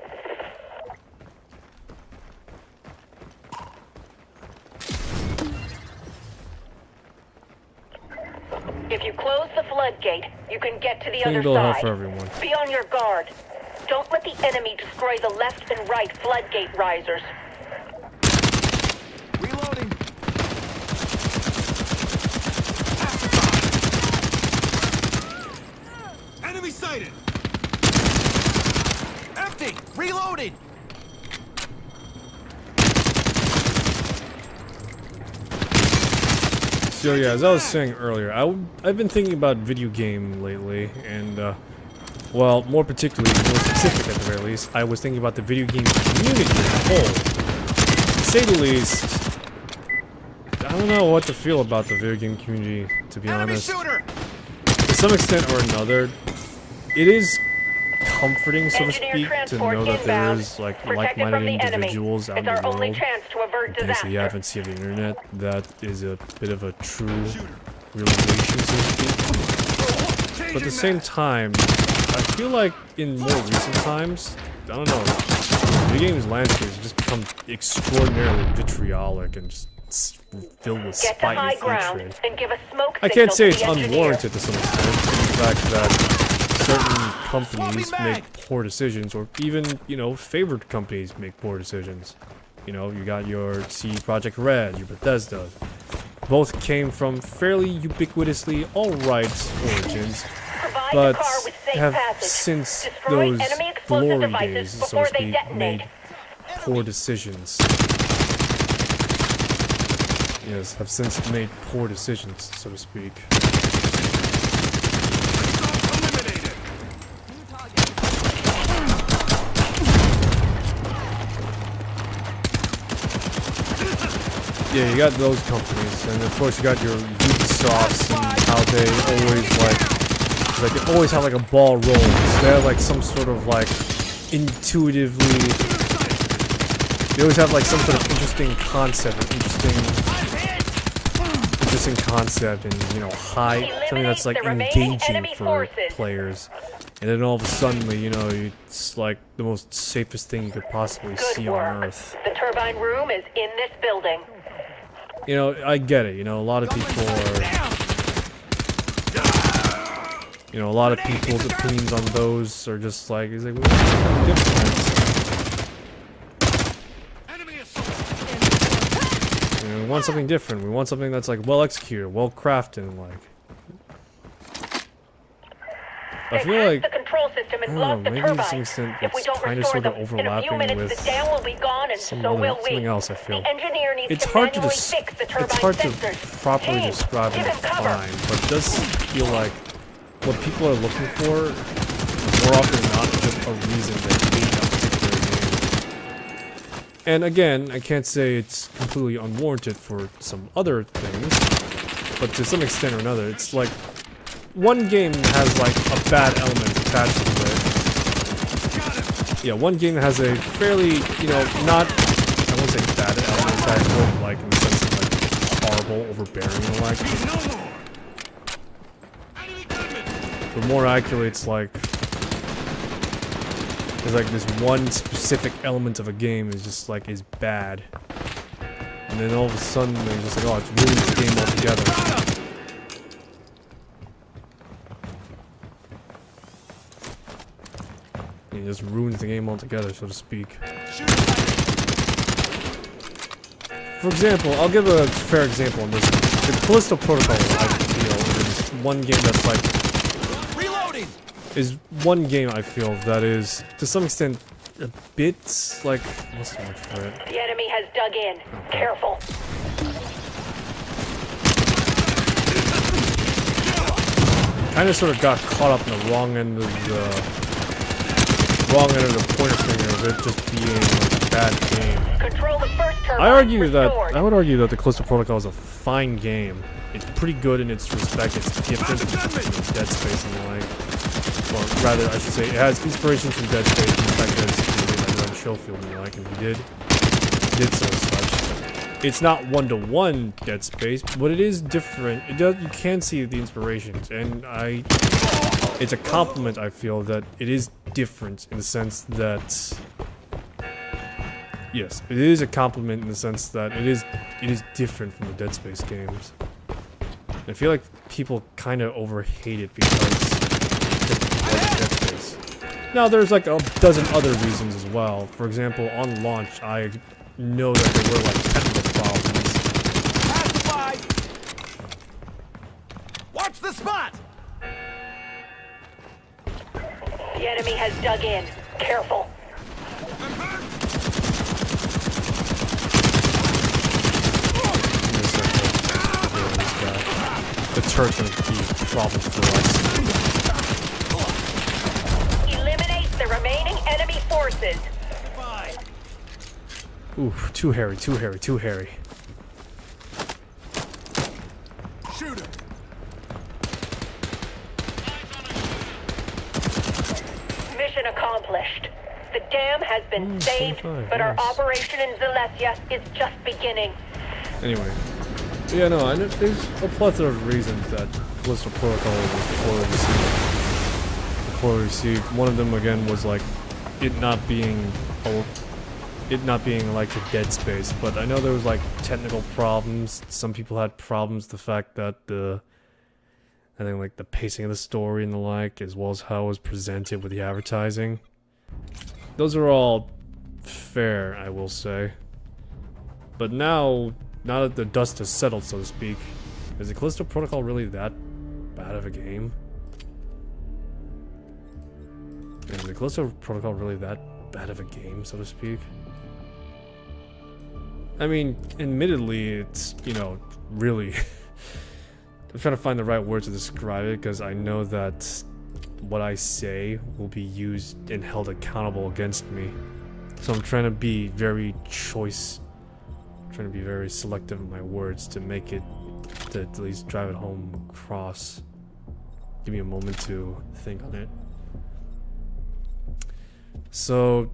If you close the floodgate, you can get to the Clean other bill of health side. for everyone. Be on your guard. Don't let the enemy destroy the left and right floodgate risers. Reloading. Enemy sighted! Empty. Reloading. So yeah, as I was saying earlier, I've been thinking about video game lately, and well, more particularly, more specific at the very least, I was thinking about the video game community as a whole. To say the least, I don't know what to feel about the video game community, to be Enemy honest. shooter. To some extent or another, it is comforting, so to Engineer speak, to transport know that there inbound. is like Protected from like-minded the enemy. individuals out in It's the our only world. chance to avert Thanks to the disaster. advent of the internet, that is a bit of a true realization, so to speak. But at the same time, I feel like in more recent times, I don't know, the game's landscape has just become extraordinarily vitriolic and just filled with Get to spite high and ground hatred. and give a smoke I signal can't say to it's the engineer. unwarranted to some extent, in the fact that certain companies Swapping make mag. poor decisions, or even, you know, favored companies make poor decisions. You know, you got your CD Projekt Red, your Bethesda. Both came from fairly ubiquitously alright origins, Provide but the car with safe have passage. since Destroy those enemy explosive glory devices days, so before to they speak, detonate. made poor decisions. Yes, have since made poor decisions, so to speak. Eliminated! Yeah, you got those companies, and of course you got your Ubisofts and how they always have like a ball rolling. So they have like some sort of like intuitively, they always have like some sort of interesting concept, interesting concept, and you know, something that's like Eliminate the remaining engaging enemy for forces. players. And then all of a sudden, you know, it's like the most safest thing you could possibly Good see on work. Earth. The turbine room is in this building. You know, I get it. You know, a lot of people are. You know, a lot of people's opinions on those are just like, it's like, we want something different. Enemy assault! You know, we want something different. We want something that's like well executed, well crafted, and like. I feel Enhance like. the control system and I block don't know, the maybe to some turbines. extent If we it's don't kind of restore sort of them, in a few overlapping minutes with the dam will be gone and some so other, will we. something else, I feel. The engineer needs It's to hard to manually dis- fix the turbine it's hard to sensors. properly Team, describe give and him cover. define, but it does feel like what people are looking for, more often than not, is just a reason they hate that particular game. And again, I can't say it's completely unwarranted for some other things, but to some extent or another, it's like one game has like a bad element attached to it. Yeah, one game has a fairly, you know, not, I won't say bad element attached to it, like in the sense of like horrible, overbearing, and like. No more! Enemy gunman! But more accurately, it's like there's like this one specific element of a game is just like is bad, and then all of a sudden they're just like, oh, it's ruined the game altogether. It just ruins the game altogether, so to speak. For example, I'll give a fair example on this. The Callisto Protocol, I feel, is one game that's like Reloading. is one game I feel that is to some extent a bit like what's the word for it? The enemy has dug in. Careful. Kind of sort of got caught up in the wrong end of the pointer finger of it just being like a bad game. Control the first turbine. I would argue restored. that the Callisto Protocol is a fine game. it's pretty good in its respect. It's different from Dead Space and the like. Or rather, I should say, it has inspiration from Dead Space in the fact that it's created by Ren Schofield and the like, and he did so as such. It's not one-to-one Dead Space, but it is different. It does, you can see the inspirations, and it's a compliment, I feel, that it is different in the sense that, yes, it is a compliment in the sense that it is different from the Dead Space games. And I feel like people kind of overhate it because it's Dead Space. Now, there's like a dozen other reasons as well. For example, on launch, I know that there were like technical problems. Pacify! Watch the spot! The enemy has dug in. Careful. The turret's gonna be a problem for us. Eliminate the remaining enemy forces. Fine. Ooh, too hairy, too hairy, too hairy. Shoot him. Mission accomplished. The dam has been saved, but our nice. operation in Zalesia is just beginning. Anyway. Yeah, no, I know there's a plethora of reasons that Callisto Protocol was poorly received. One of them, again, was like it not being like a Dead Space. But I know there was like technical problems. Some people had problems with the fact that I think like the pacing of the story and the like, as well as how it was presented with the advertising. Those are all fair, I will say. But now that the dust has settled, so to speak, is the Callisto Protocol really that bad of a game? Is the Callisto Protocol really that bad of a game, so to speak? I mean, admittedly, it's, you know, really... I'm trying to find the right words to describe it, because I know that what I say will be used and held accountable against me. So I'm trying to be very trying to be very selective in my words to make it, to at least drive it home across. Give me a moment to think on it. So...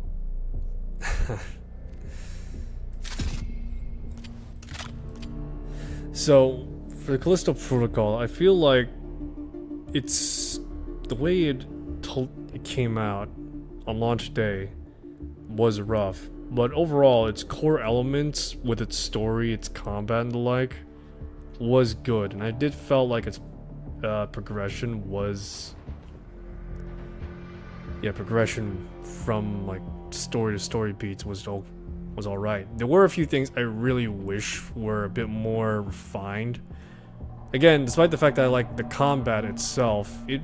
So, for the Callisto Protocol, I feel like it's... the way it came out on launch day was rough. But overall, its core elements, with its story, its combat and the like, was good. And I did felt like its progression was... yeah, progression from like story to story beats was alright. There were a few things I really wish were a bit more refined. Again, despite the fact that I like the combat itself, it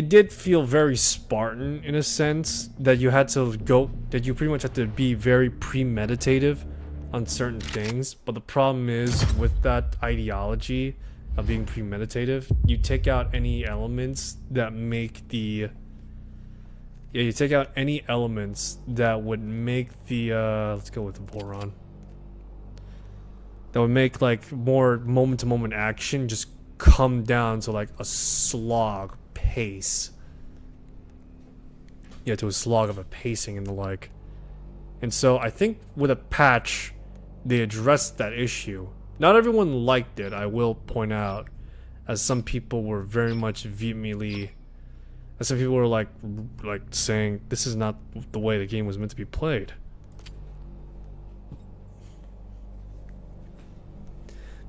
did feel very Spartan in a sense that you pretty much had to be very premeditative on certain things. But the problem is, with that ideology of being premeditative, you take out any elements that make the... yeah, you take out any elements that would make the, let's go with the Boron. That would make, like, more moment-to-moment action just come down to, like, a slog pace. Yeah, to a slog of a pacing and the like. And so, I think with a patch, they addressed that issue. Not everyone liked it, I will point out, as some people were very much vehemently... and some people were like saying, this is not the way the game was meant to be played.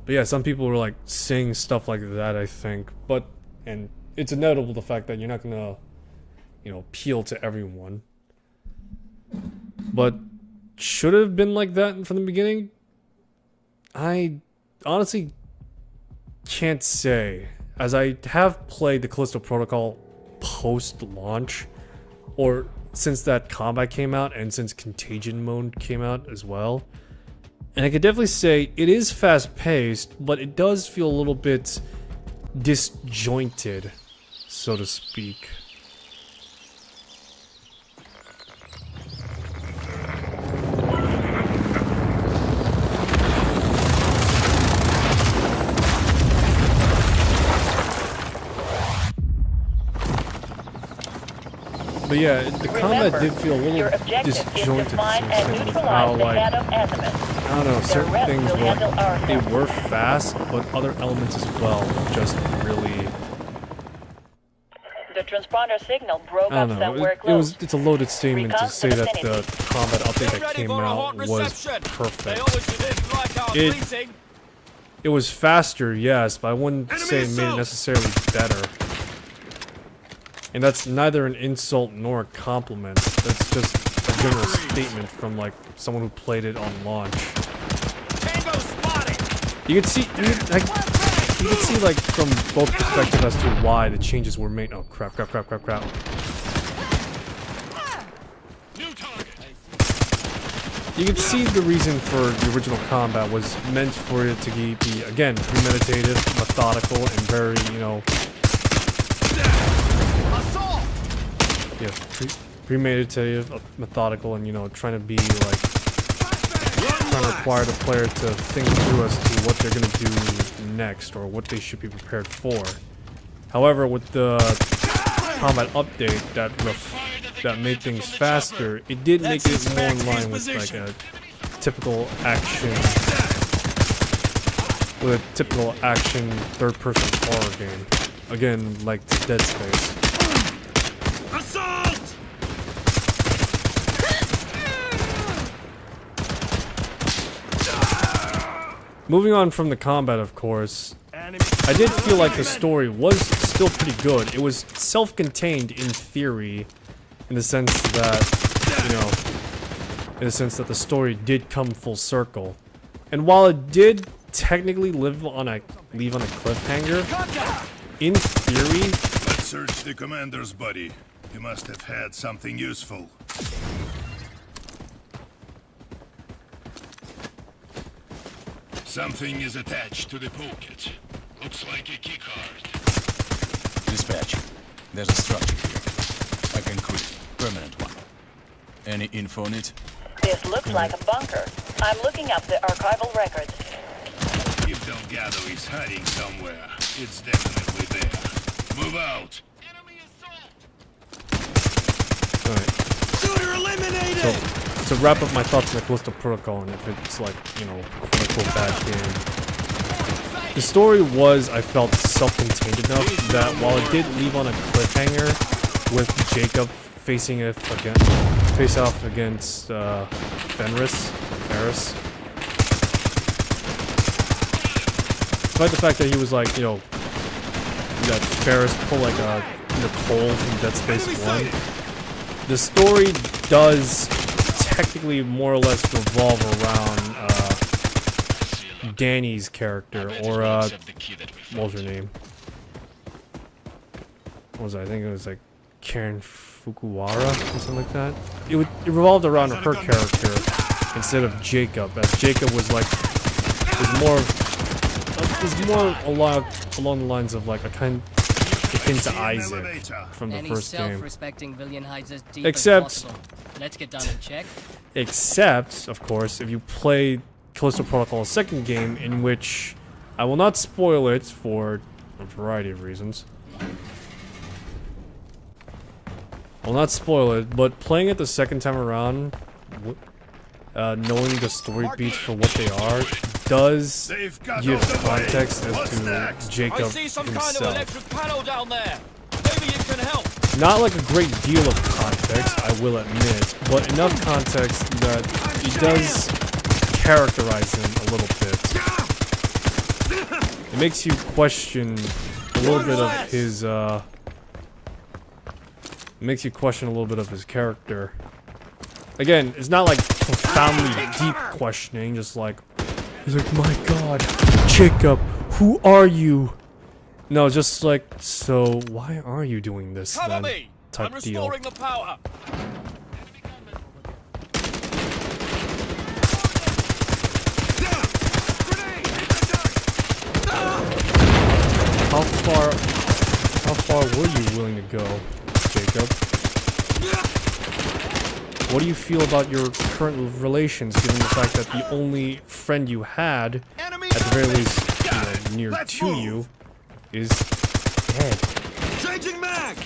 But yeah, some people were like saying stuff like that, I think. But, and it's inevitable the fact that you're not gonna, you know, appeal to everyone. But should it have been like that from the beginning? I honestly can't say. As I have played the Callisto Protocol post-launch, or since that combat came out and since Contagion mode came out as well, and I could definitely say it is fast-paced, but it does feel a little bit disjointed, so to speak. But yeah, the combat did feel a your little objective is to disjointed to find some and extent with how, neutralize the like, head of Azimuth. I don't know, certain rest things will were, handle our they help. were fast, but other elements as well just really, The transponder signal broke I up don't know, somewhere close. it's a loaded statement to Recon say the that the vicinity. combat update Get that ready came for a hot out was reception. They perfect. obviously didn't like our It- greeting. It was faster, yes, but I wouldn't say it made it assault! necessarily better. And that's neither an insult nor a compliment. That's just a general statement from, like, someone who played it on launch. Tango spotted. You could see, you could see, like, from both perspectives as to why the changes were made. Oh, crap. New target. You could see the reason for the original combat was meant for it to be, again, premeditative, methodical, and very, you know, Assault. yeah, premeditative, methodical, and, you know, trying to be, like, trying to require the player to think through as to what they're going to do next, or what they should be prepared for. However, with the combat update that made things faster, it did make it more in line with, like, a typical action, third-person horror game. Again, like Dead Space. Assault! Moving on from the combat, of course, I did feel like the story was still pretty good. It was self-contained in theory, in the sense that, you know, in the sense that the story did come full circle. And while it did technically leave on a cliffhanger, in theory, Let's search the commander's body. He must have had something useful. Something is attached to the pocket. Looks like a keycard. Dispatch. There's a structure here. I can quit. Permanent one. Any info on it? This looks like a bunker. I'm looking up the archival records. If Delgado is hiding somewhere, it's definitely there. Move out. alright. Shooter eliminated! So, to wrap up my thoughts on the Callisto Protocol, and if it's like, you know, quote-unquote bad game. The story was, I felt, self-contained enough that while it did leave on a cliffhanger with Jacob facing off against Ferris. Despite the fact that he was like, you know, that Ferris pulled like a Nicole from Dead Space 1. The story does technically more or less revolve around Danny's character, or what was her name? What was it? I think it was like Karen Fukuwara or something like that. It revolved around her character instead of Jacob, as Jacob was like more along the lines of like akin to Isaac from the first game. Self-respecting villain hides as deep Except- as possible. Let's get down and check. Except, of course, if you play Callisto Protocol second game, in which I will not spoil it for a variety of reasons. I will not spoil it, but playing it the second time around, knowing the story beats for what they are, does They've got give out the way. context as What's to next? Jacob I see some kind of himself. electric panel down there. Maybe you can help. Not like a great deal of context, I will admit, but enough context that it does characterize him a little bit. It makes you question a little bit of his, it makes you question a little bit of his character. Again, it's not like profoundly deep questioning, just like, he's like, my god, Jacob, who are you? No, just like, so why are you doing this Cover then? me. Type I'm deal. restoring the power. How far were you willing to go, Jacob? What do you feel about your current relations, given the fact that the only friend you had, at the very least, near Let's to move. you, is dead? Changing mag!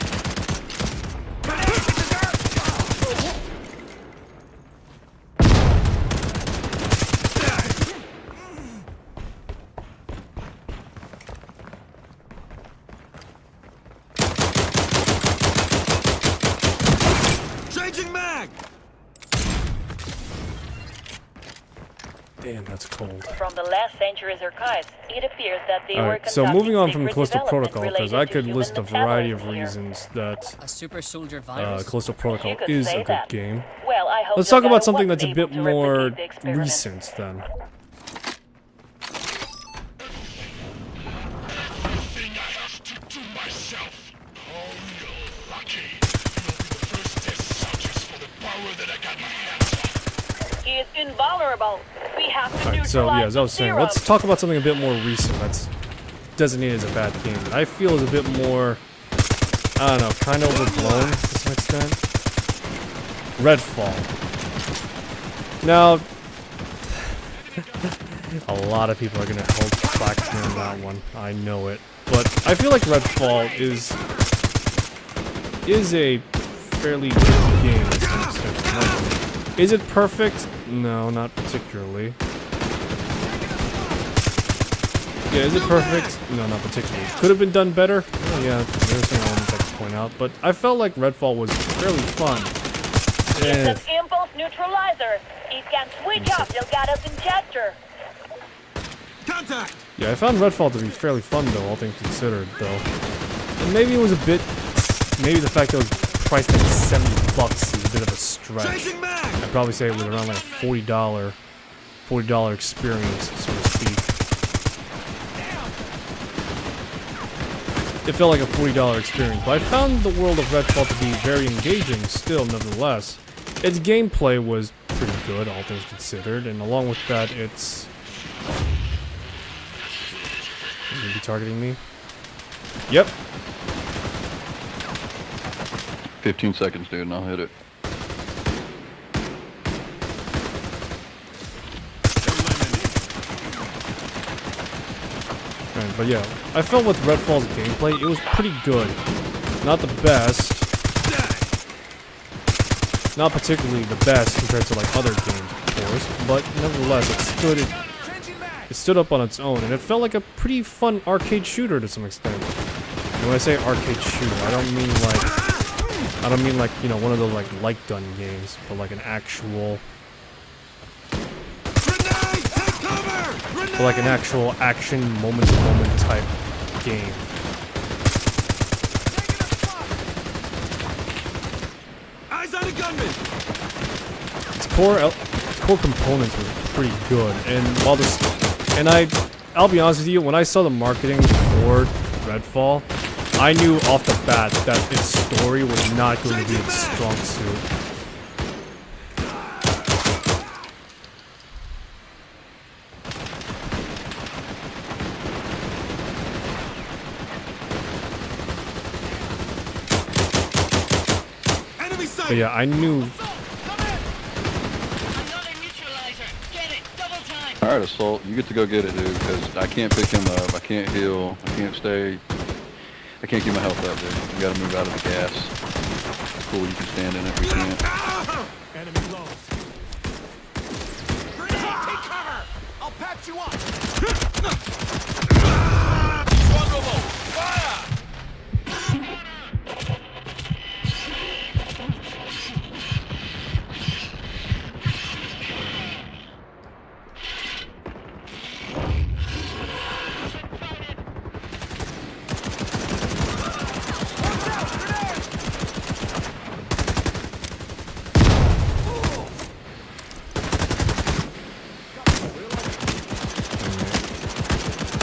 Changing mag! Damn, that's cold. From the last century's archives, it appears that they were Alright, so conducting moving on from secret Callisto development Protocol, because related I to could human list a variety of metabolism here. reasons that A super soldier virus? Callisto Protocol You could is say a good that. game. Well, I hope Let's your talk about guy something was that's a able bit to more replicate the experiment. recent then. Thing I have to do myself. Oh, you're lucky. You'll be the first test subjects for the power that I got my hands on. He is invulnerable. We have to Alright, so neutralize yeah, as I was the saying, serum. let's talk about something a bit more recent that's designated as a bad game. That I feel is a bit more, I don't know, kind of overblown to some extent. Redfall. Now, a lot of people are gonna hold back to me on that one. I know it, but I feel like Redfall is a fairly good game to some extent. Is it perfect? No, not particularly. Yeah, is it perfect? No, not particularly. Could have been done better? Oh, yeah, there's some elements I could point out, but I felt like Redfall was fairly fun. Eh, It's an impulse neutralizer. It can switch off Delgado's injector. Contact! yeah, I found Redfall to be fairly fun though, all things considered, though. And maybe it was a bit, maybe the fact that it was priced at $70 is a bit of a stretch. Changing mag! I'd probably say it was around like a $40 experience, so to speak. It felt like a $40 experience, but I found the world of Redfall to be very engaging still, nevertheless. Its gameplay was pretty good, all things considered, and along with that, it's... You gonna be targeting me? Yep. 15 seconds, dude, and I'll hit it. Right, but yeah, I felt with Redfall's gameplay, it was pretty good. Not the best. Not particularly the best compared to like other games, of course, but nevertheless, it stood up on its own, and it felt like a pretty fun arcade shooter to some extent. And when I say arcade shooter, I don't mean like, you know, one of the like light gun games, but like an actual, like an actual action moment-to-moment type game. Eyes on a gunman! Its core components were pretty good, and while I'll be honest with you, when I saw the marketing for Redfall, I knew off the bat that its story was not going to be its strong suit. Enemy sight! But yeah, I knew. Another neutralizer! Get it! Double time! Alright, Assault, you get to go get it, dude, because I can't pick him up, I can't heal, I can't stay... I can't keep my health up, dude. You gotta move out of the gas. Cool, you can stand in it, we can't. Enemy low. Grenade, take cover! I'll patch you up! Vulnerable! Fire!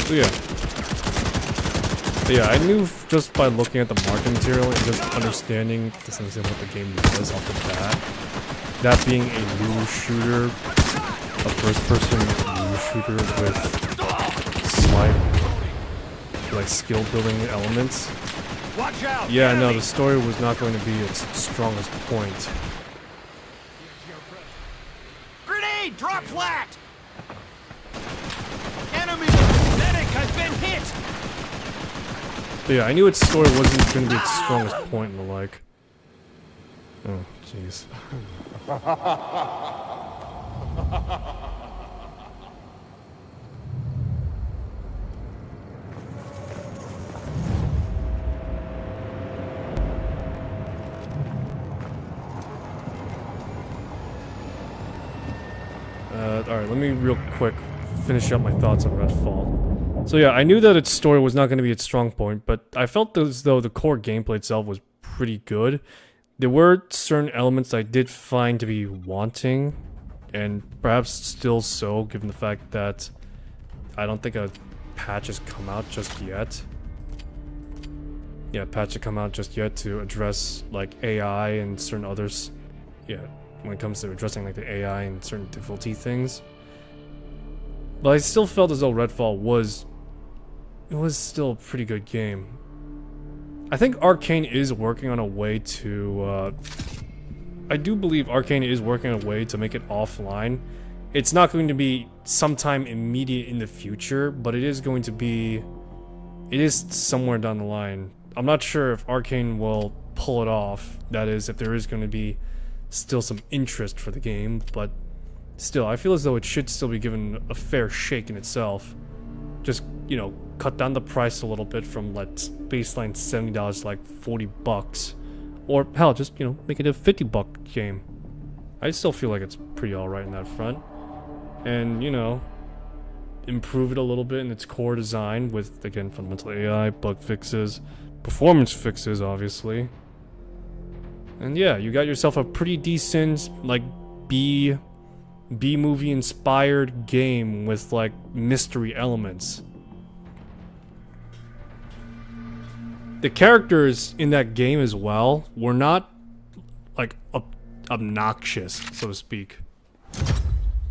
So yeah. But yeah, I knew just by looking at the marketing material and just understanding to some extent what the game was off the bat, that being a new shooter, a first-person new shooter with slight, like, skill-building elements. Watch out! Yeah, no, the story was not going to be its strongest point. Grenade! Drop flat! Enemy medic has been hit! But yeah, I knew its story wasn't going to be its strongest point and the like. Oh, jeez. Alright, let me real quick finish up my thoughts on Redfall. So yeah, I knew that its story was not going to be its strong point, but I felt as though the core gameplay itself was pretty good. There were certain elements I did find to be wanting, and perhaps still so, given the fact that I don't think a patch has come out just yet. Yeah, patch has come out just yet to address, like, AI and certain others. Yeah, when it comes to addressing, like, the AI and certain difficulty things. But I still felt as though Redfall was... It was still a pretty good game. I think Arcane is working on a way to, I do believe Arcane is working on a way to make it offline. It's not going to be sometime immediate in the future, but it is going to be... It is somewhere down the line. I'm not sure if Arcane will pull it off. That is, if there is going to be still some interest for the game, but still, I feel as though it should still be given a fair shake in itself. Just, you know, cut down the price a little bit from, like, baseline $70 to, like, $40. Or, hell, just, you know, make it a $50 game. I still feel like it's pretty alright in that front. And, you know, improve it a little bit in its core design with, again, fundamental AI, bug fixes, performance fixes, obviously. And yeah, you got yourself a pretty decent, like, B-movie inspired game with, like, mystery elements. The characters in that game as well were not, like, obnoxious, so to speak.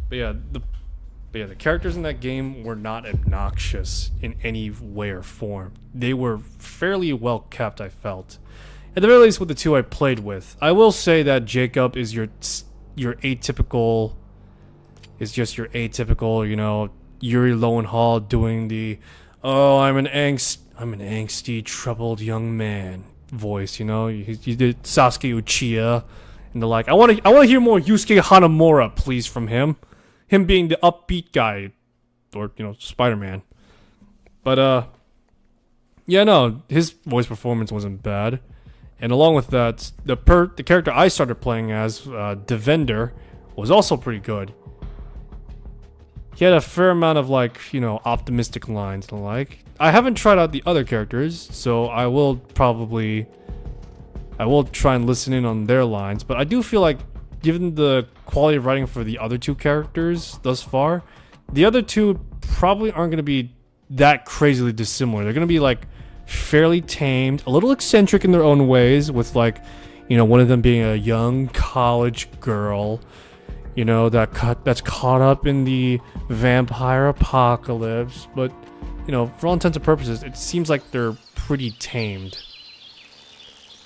But yeah, the characters in that game were not obnoxious in any way or form. They were fairly well kept, I felt. At the very least with the two I played with. I will say that Jacob is your atypical... Is just your atypical, you know, Yuri Lowenthal doing the, oh, I'm an angsty, troubled young man voice, you know? You did Sasuke Uchiha and the like. I want to hear more Yusuke Hanamura, please, from him. Him being the upbeat guy, or, you know, Spider-Man. But, yeah, no, his voice performance wasn't bad. And along with that, the character I started playing as, Devender, was also pretty good. He had a fair amount of, like, you know, optimistic lines and the like. I haven't tried out the other characters, so I will try and listen in on their lines, but I do feel like, given the quality of writing for the other two characters thus far, the other two probably aren't going to be that crazily dissimilar. They're going to be, like, fairly tamed, a little eccentric in their own ways, with, like, you know, one of them being a young college girl, you know, that's caught up in the vampire apocalypse, but, you know, for all intents and purposes, it seems like they're pretty tamed.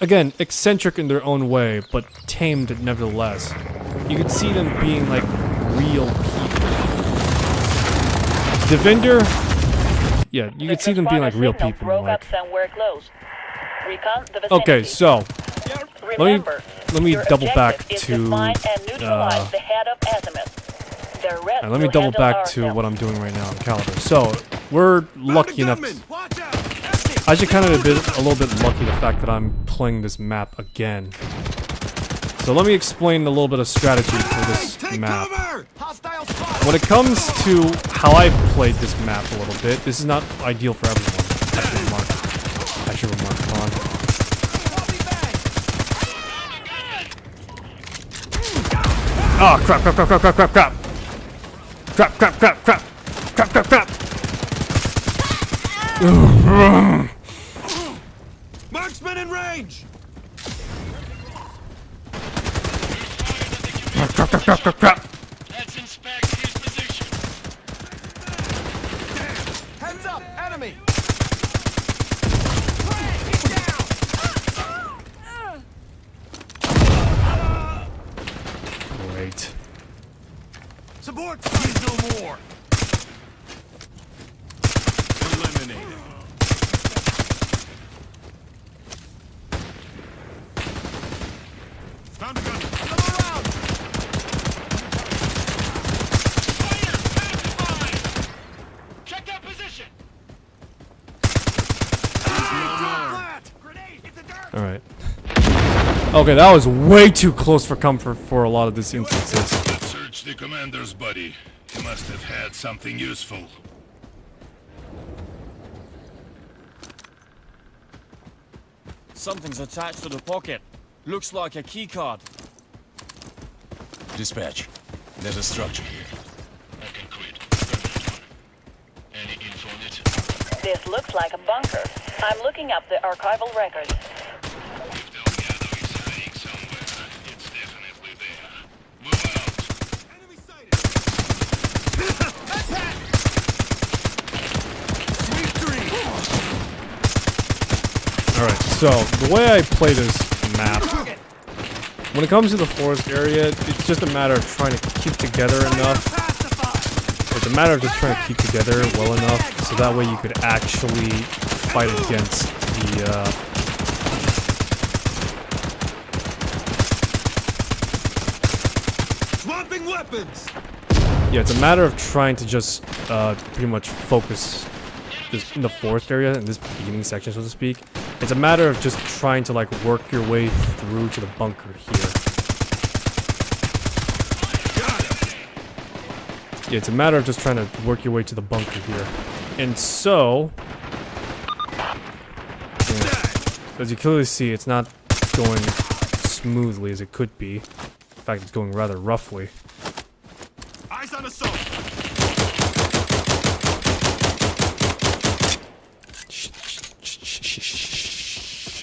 Again, eccentric in their own way, but tamed nevertheless. You can see them being, like, real people. Devender, yeah, you can see them being, like, real people. Like... Okay, so, let me double back to, let me double back to what I'm doing right now in Caliber. So, we're lucky enough. I should kind of a little bit lucky the fact that I'm playing this map again. So let me explain a little bit of strategy for this map. When it comes to how I played this map a little bit, this is not ideal for everyone. I should remark on. Oh, crap. Marksman in range! Crap. Let's inspect his position. Heads up! Enemy! Great. Support! He's no more! Eliminated. Alright. Okay, that was way too close for comfort for a lot of these instances. Let's search the commander's body. He must have had something useful. Something's attached to the pocket. Looks like a keycard. Dispatch. There's a structure here. I can quit. Any info on it? This looks like a bunker. I'm looking up the archival records. If Delgado is hiding somewhere, it's definitely there. Move out. Enemy sighted! Sweet dream! Alright, so the way I play this map, when it comes to the forest area, it's just a matter of trying to keep together enough. It's a matter of just trying to keep together well enough so that way you could actually fight against the Swapping weapons! yeah, it's a matter of trying to just pretty much focus just in the forest area, in this beginning section, so to speak. It's a matter of just trying to like work your way through to the bunker here. Yeah, it's a matter of just trying to work your way to the bunker here. And so, yeah, as you clearly see, it's not going smoothly as it could be. In fact, it's going rather roughly. Eyes on assault!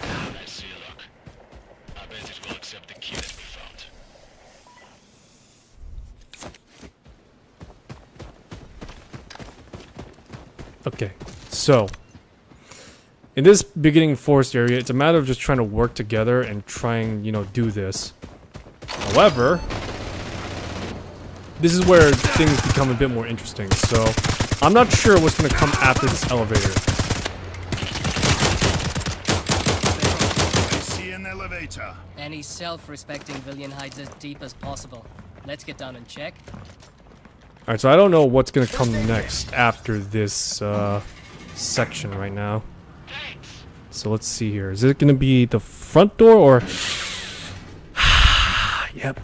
I see, look. I bet it will accept the key that we found. Okay, so in this beginning forest area, it's a matter of just trying to work together and trying, you know, do this. However, this is where things become a bit more interesting, so I'm not sure what's going to come after this elevator. I see an elevator. Any self-respecting villain hides as deep as possible. Let's get down and check. Alright, so I don't know what's going to come next after this section right now. So let's see here. Is it going to be the front door or... Yep.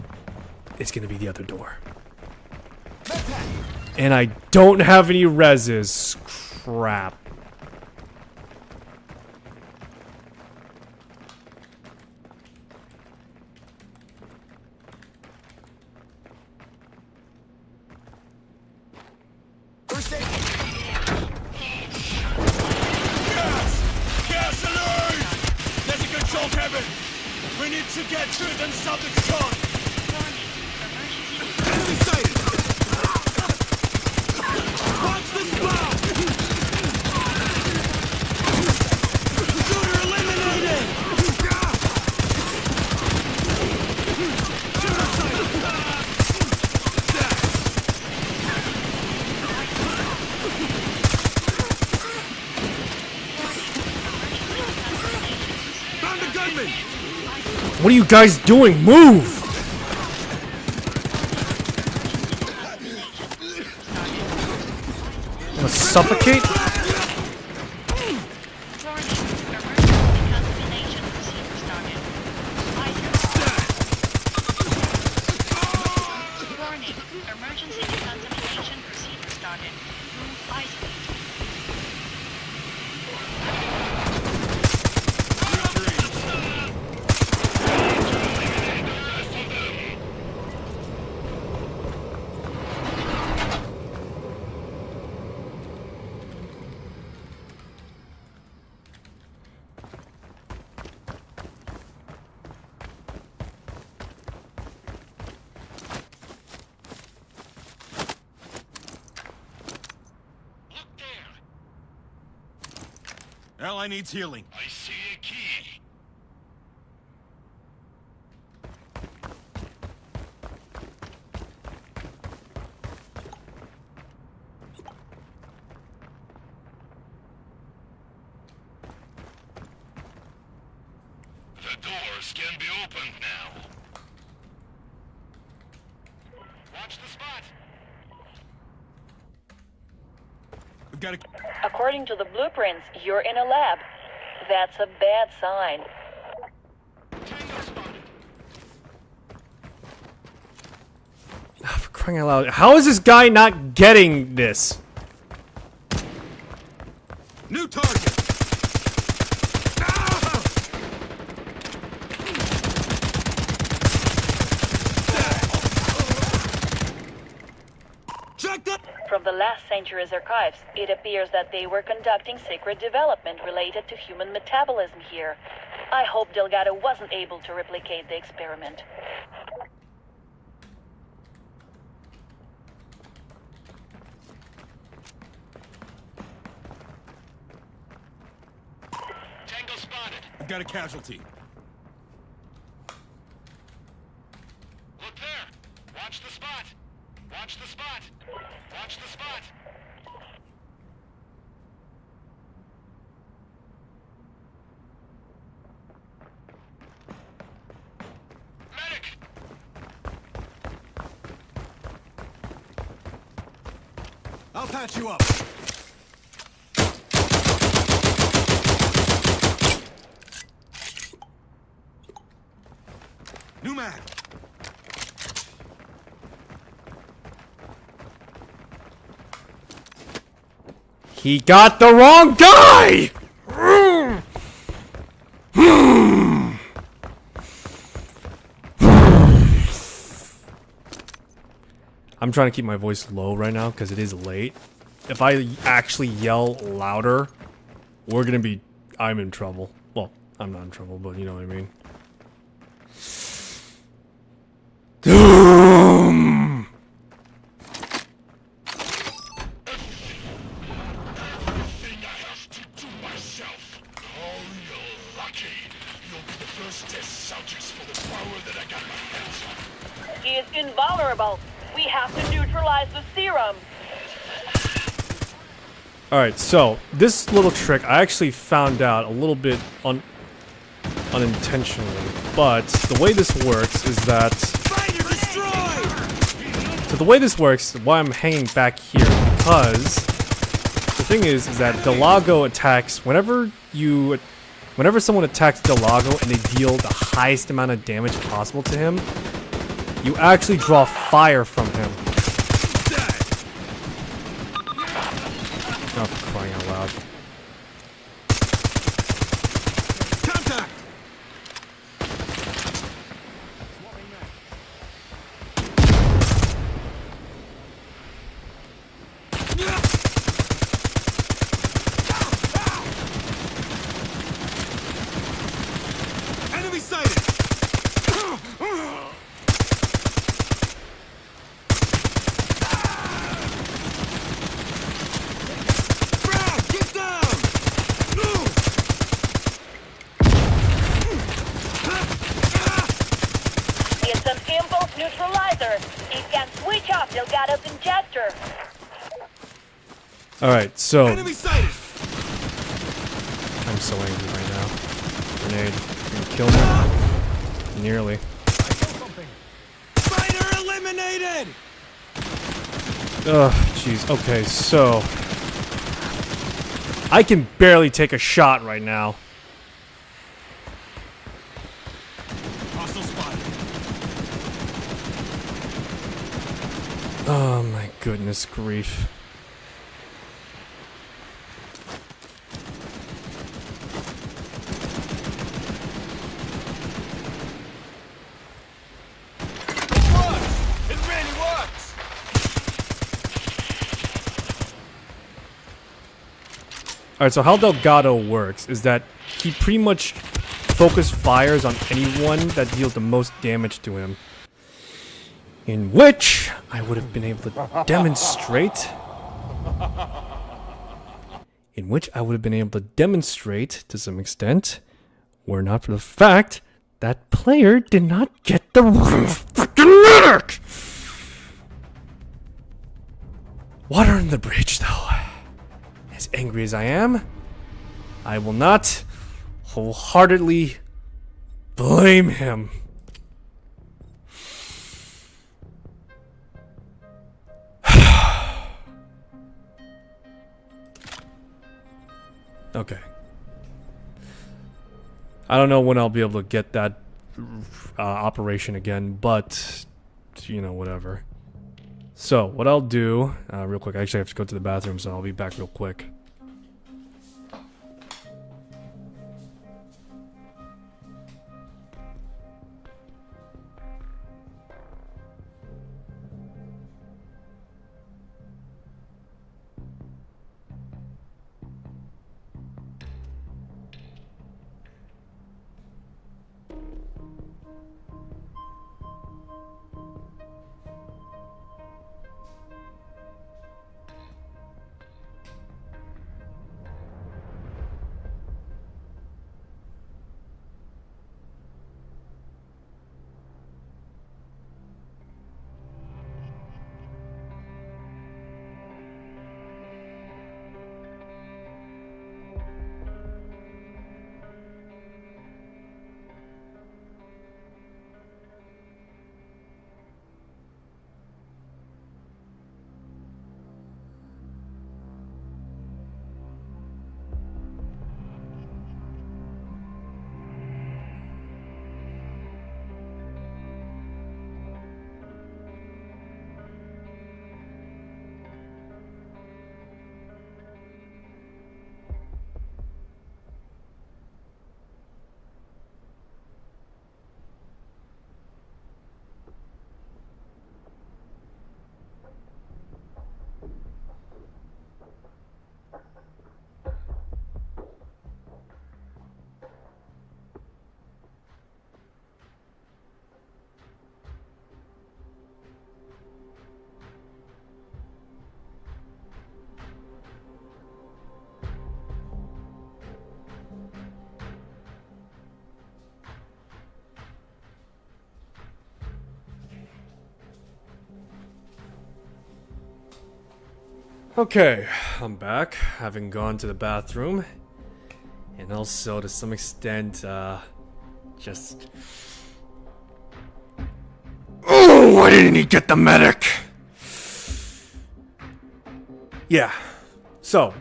It's going to be the other door. And I don't have any reses. Crap. Gas alert! There's a control cabin! We need to get through them stop the control! Enemy sighted! Watch the spot! Shooter eliminated! Shooter sighted! Found a gunman! What are you guys doing? Move! Wanna suffocate? Warning, emergency decontamination procedure started. Room isolate. Ally needs healing. I see a key. The doors can be opened now. Watch the spot. We've got a... According to the blueprints, you're in a lab. That's a bad sign. crying out loud. How is this guy not getting this? New target! Ah! Check that! From the last century's archives, it appears that they were conducting secret development related to human metabolism here. I hope Delgado wasn't able to replicate the experiment. Tango spotted. I've got a casualty. Look there. Watch the spot. Watch the spot. Watch the spot. Medic! I'll patch you up. New mag. He got the wrong guy! I'm trying to keep my voice low right now because it is late. If I actually yell louder, we're gonna be... I'm in trouble. Well, I'm not in trouble, but you know what I mean. Doom! Everything I have to do myself. Oh, you're lucky. You'll be the first test subjects for the power that I got my hands on. He is invulnerable. We have to neutralize the serum. Alright, so this little trick I actually found out a little bit unintentionally, but the way this works is that... Fighter destroyed! So the way this works, why I'm hanging back here, because the thing is that Delago attacks whenever someone attacks Delago and they deal the highest amount of damage possible to him, you actually draw fire from him. Oh, for crying out loud. Contact! Enemy sighted! Get down! It's an impulse neutralizer. It can switch off Delgado's injector. Alright, so... Enemy sighted! I'm so angry right now. Grenade. You gonna kill me? Nearly. Fighter eliminated! Ugh, jeez. Okay, so... I can barely take a shot right now. Hostile spotted. Oh my goodness grief. It really works! Alright, so how Delgado works is that he pretty much focus fires on anyone that deals the most damage to him. In which I would have been able to demonstrate. To some extent, were not for the fact that player did not get the freaking medic! Water in the bridge, though. As angry as I am, I will not wholeheartedly blame him. Okay. I don't know when I'll be able to get that operation again, but, you know, whatever. So, what I'll do, real quick, I actually have to go to the bathroom, so I'll be back real quick. Okay, I'm back, having gone to the bathroom, and also to some extent, just... Oh, why didn't he get the medic? Yeah, so,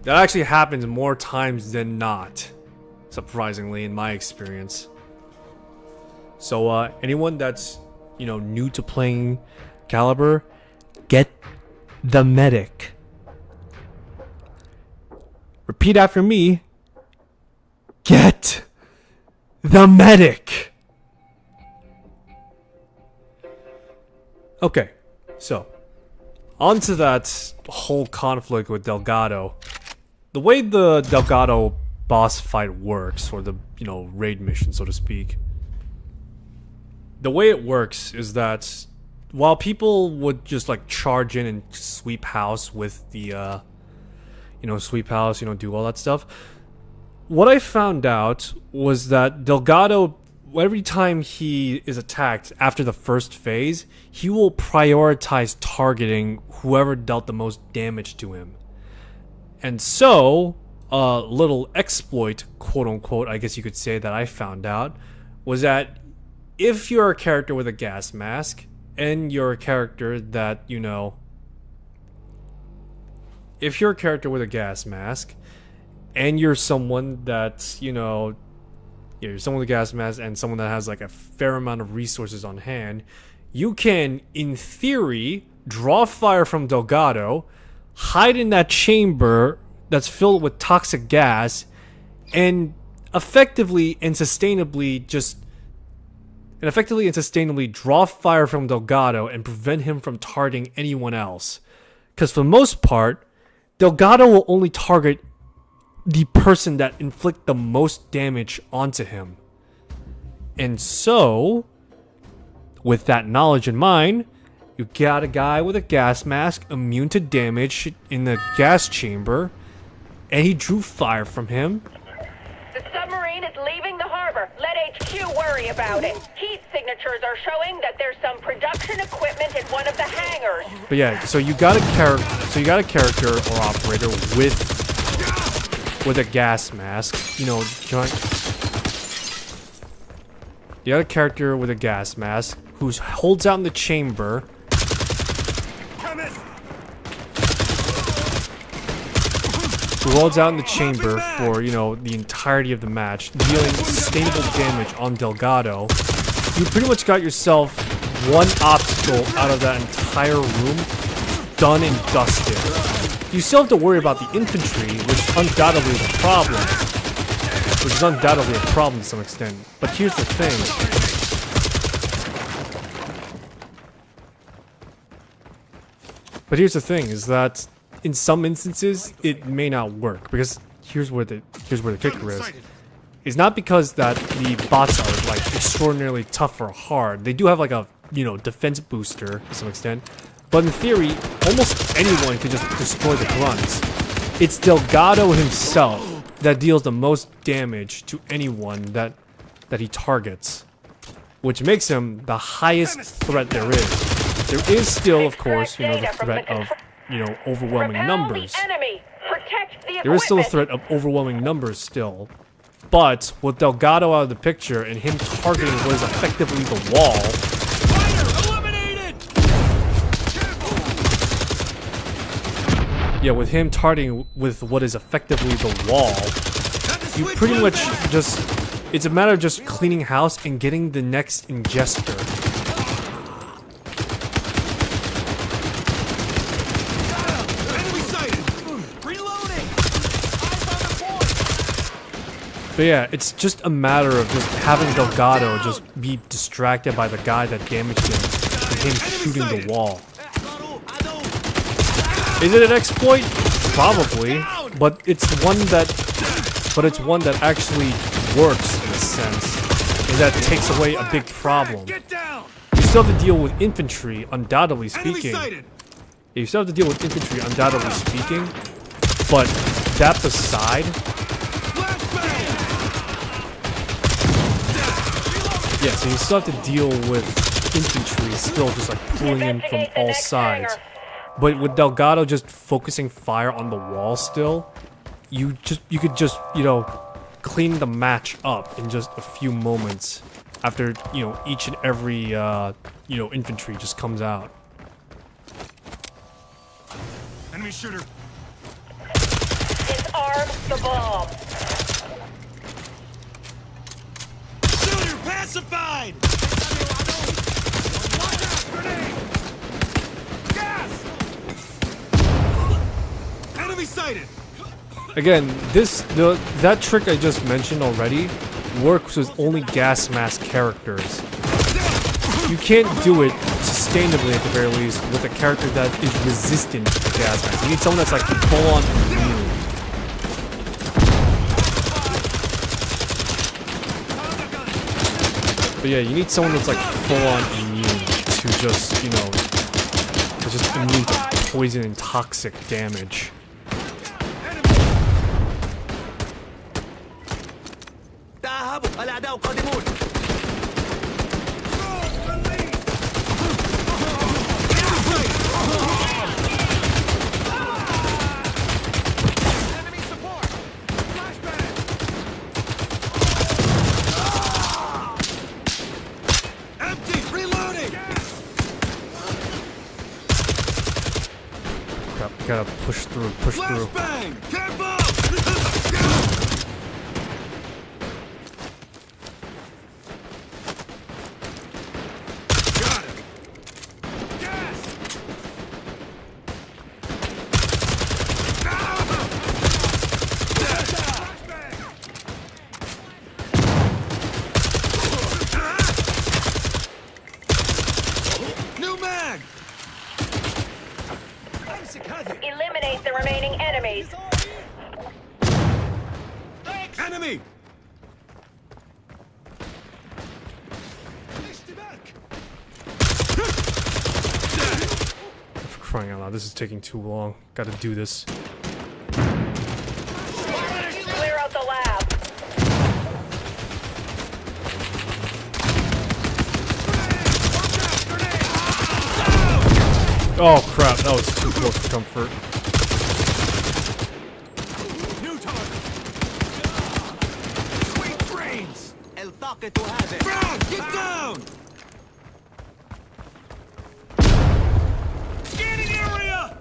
that actually happens more times than not, surprisingly, in my experience. So, anyone that's, you know, new to playing Caliber, get the medic. Repeat after me. Get the medic. Okay, so on to that whole conflict with Delgado. The way the Delgado boss fight works, or the, you know, raid mission, so to speak. The way it works is that while people would just like charge in and sweep house with the, you know, sweep house, you know, do all that stuff. What I found out was that Delgado, every time he is attacked after the first phase, he will prioritize targeting whoever dealt the most damage to him. And so, a little exploit, quote unquote, I guess you could say, that I found out was that if you're a character with a gas mask, and you're a character that, you know, if you're a character with a gas mask, and you're someone that, you know, you're someone with a gas mask and someone that has like a fair amount of resources on hand, you can, in theory, draw fire from Delgado, hide in that chamber that's filled with toxic gas, and effectively and sustainably draw fire from Delgado and prevent him from targeting anyone else. Because for the most part, Delgado will only target the person that inflict the most damage onto him. And so, with that knowledge in mind, you got a guy with a gas mask immune to damage in the gas chamber, and he drew fire from him. The submarine is leaving the harbor. Let HQ worry about it. Heat signatures are showing that there's some production equipment in one of the hangars. But yeah, so you got a character or operator with a gas mask. You know, you got a character with a gas mask who holds out in the chamber. Who holds out in the chamber for, you know, the entirety of the match, dealing sustainable damage on Delgado. You pretty much got yourself one obstacle out of that entire room done and dusted. You still have to worry about the infantry, which undoubtedly is a problem. Which is undoubtedly a problem to some extent. But here's the thing. But here's the thing, is that in some instances, it may not work. Because here's where the kicker is. It's not because that the bots are, like, extraordinarily tough or hard. They do have, like, a, you know, defense booster to some extent. But in theory, almost anyone can just destroy the grunts. It's Delgado himself that deals the most damage to anyone that he targets. Which makes him the highest threat there is. There is still, of course, you know, the threat of, you know, overwhelming numbers. There is still a threat of overwhelming numbers still. But with Delgado out of the picture and him targeting what is effectively the wall, yeah, with him targeting with what is effectively the wall, you pretty much just, it's a matter of just cleaning house and getting the next ingester. But yeah, it's just a matter of just having Delgado just be distracted by the guy that damaged him and him shooting the wall. Is it an exploit? Probably, but it's one that actually works in a sense, and that takes away a big problem. You still have to deal with infantry, undoubtedly speaking. Yeah, you still have to deal with infantry, undoubtedly speaking, but that aside, yeah, so you still have to deal with infantry still just like pulling in from all sides. But with Delgado just focusing fire on the wall still, you could just, you know, clean the match up in just a few moments after, you know, each and every, you know, infantry just comes out. Enemy shooter. Disarm the bomb. Shooter pacified! Watch out, grenade! Gas! Enemy sighted! Again, that trick I just mentioned already works with only gas mask characters. You can't do it sustainably at the very least with a character that is resistant to the gas mask. You need someone that's like full on immune. But yeah, you need someone that's like full on immune to just, you know, to just immune to poison and toxic damage. الأعداء قادمون. Enemy support. Flashbang. Empty. Reloading. Crap, gotta push through, push through. Flashbang. Careful! Eliminate the remaining enemies. Enemy! For crying out loud, this is taking too long. Gotta do this. Clear out the lab. Oh crap, that was too close for comfort. New target! Sweet brains! Brown, get down! Scanning area!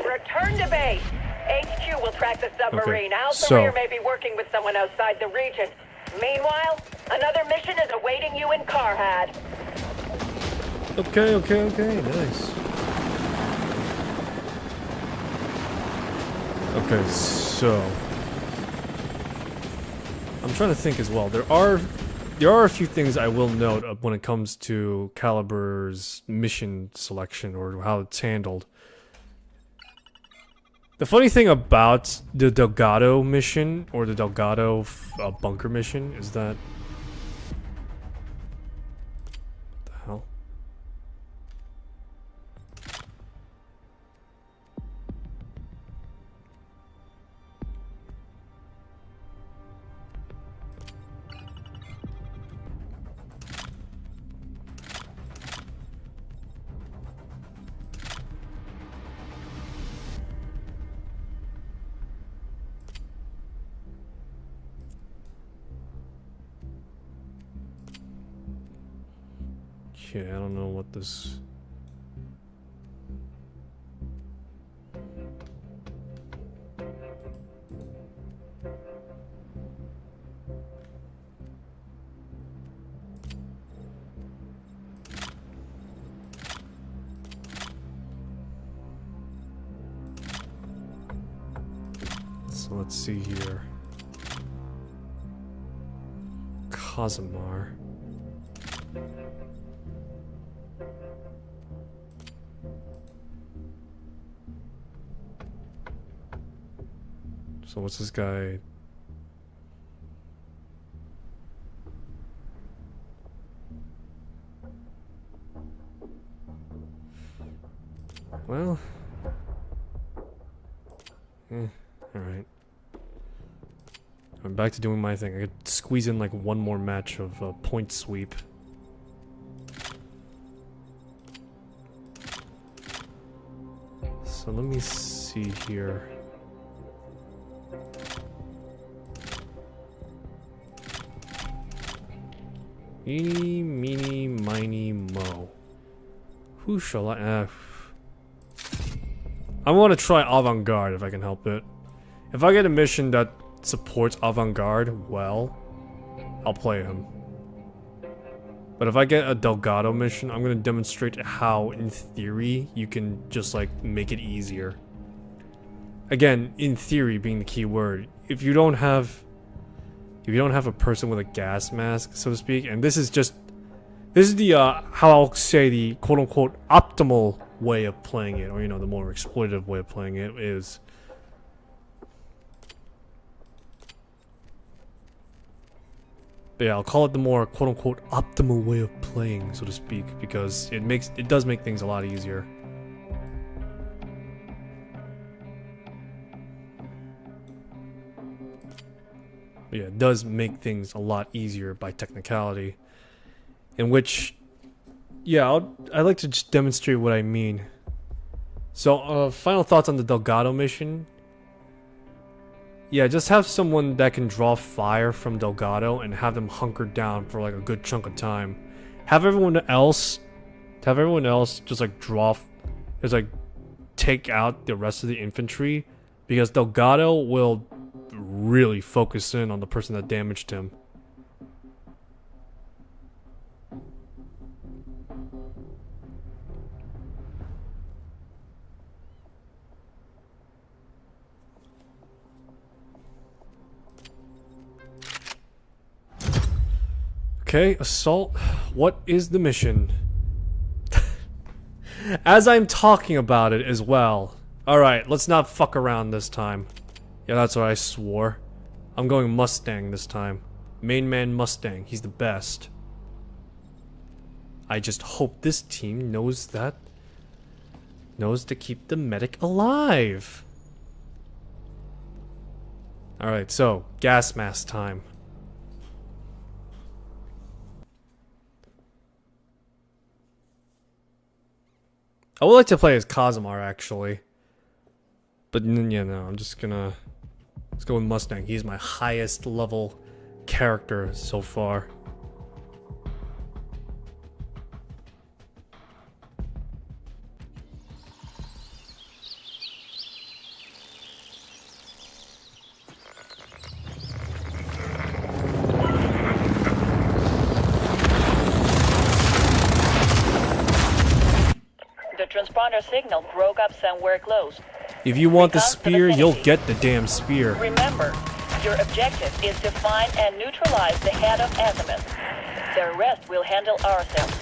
Return to base. HQ will track the submarine. Okay, Al so- Sarir may be working with someone outside the region. Meanwhile, another mission is awaiting you in Carhad. Okay, nice. Okay, so I'm trying to think as well. There are a few things I will note when it comes to Caliber's mission selection or how it's handled. The funny thing about the Delgado mission or the Delgado bunker mission is that what the hell? Okay, I don't know what this... So let's see here. Casimir. So what's this guy? Well, alright. I'm back to doing my thing. I could squeeze in like one more match of point sweep. So let me see here. Eeny, meeny, miny, mo. Who shall I... I want to try Avant-Garde if I can help it. If I get a mission that supports Avant-Garde, well, I'll play him. But if I get a Delgado mission, I'm going to demonstrate how, in theory, you can just, like, make it easier. Again, in theory being the key word. If you don't have a person with a gas mask, so to speak, and this is the, how I'll say the quote-unquote optimal way of playing it, or, you know, the more exploitative way of playing it is... But yeah, I'll call it the more quote-unquote optimal way of playing, so to speak, because it does make things a lot easier. Yeah, it does make things a lot easier by technicality. In which, yeah, I'd like to just demonstrate what I mean. So, final thoughts on the Delgado mission. Yeah, just have someone that can draw fire from Delgado and have them hunkered down for like a good chunk of time. Have everyone else just like take out the rest of the infantry, because Delgado will really focus in on the person that damaged him. Okay, assault. What is the mission? As I'm talking about it as well. Alright, let's not fuck around this time. Yeah, that's what I swore. I'm going Mustang this time. Main man Mustang. He's the best. I just hope this team knows to keep the medic alive. Alright, so, gas mask time. I would like to play as Casimir, actually. But yeah, no, I'm just gonna... Let's go with Mustang. He's my highest level character so far. transponder signal broke up somewhere close. If you want the Recon to spear, you'll vicinity. get the damn spear. Remember, your objective is to find and neutralize the head of Azimuth. The rest we'll handle ourselves.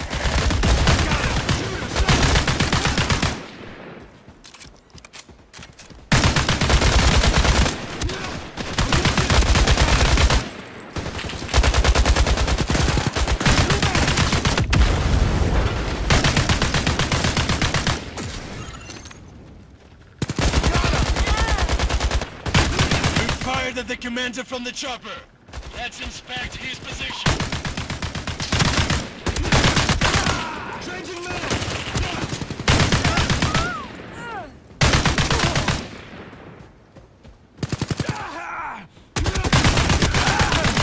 Fired at the commander from the chopper. Let's inspect his position. Changing man.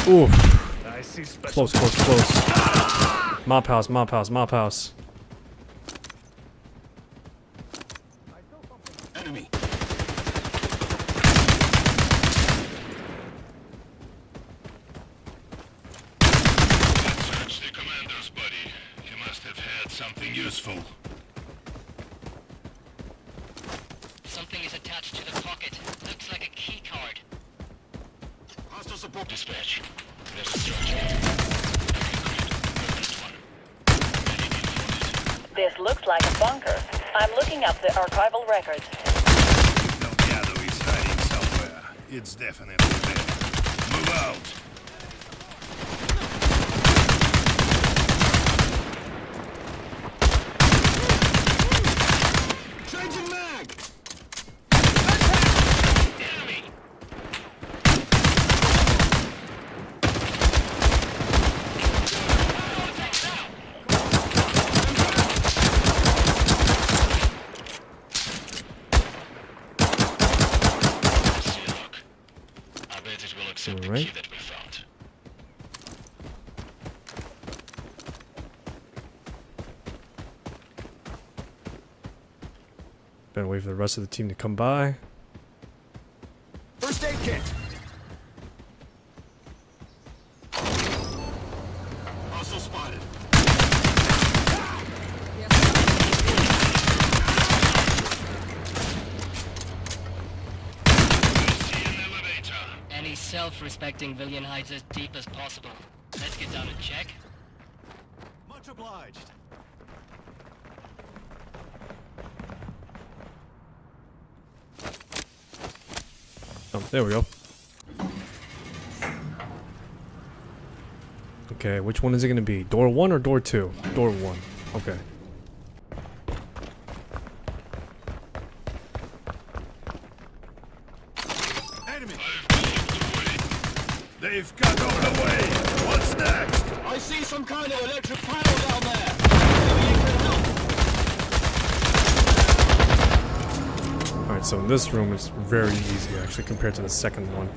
Ooh. Close, close, close. Mop house, mop house, mop house. Enemy. Search the commander's body. You must have had something useful. Something is attached to the pocket. Looks like a key card. Hostile support dispatch. There's a structure. This looks like a bunker. I'm looking up the archival records. No gather he's hiding somewhere. It's definitely there. Move out. Changing mag. Enemy. I bet it will accept the Alright. key that we found. Better wait for the rest of the team to come by. First aid kit. Hostile spotted. See an elevator. Any self-respecting villain hides as deep as possible. Let's get down and check. Much obliged. Oh, there we go. Okay, which one is it gonna be? Door 1 or door 2? Door 1. Okay. Enemy. They've got all the way. What's next? I see some kind of electric panel down there. Maybe you can help. Alright, so in this room it's very easy actually compared to the second one.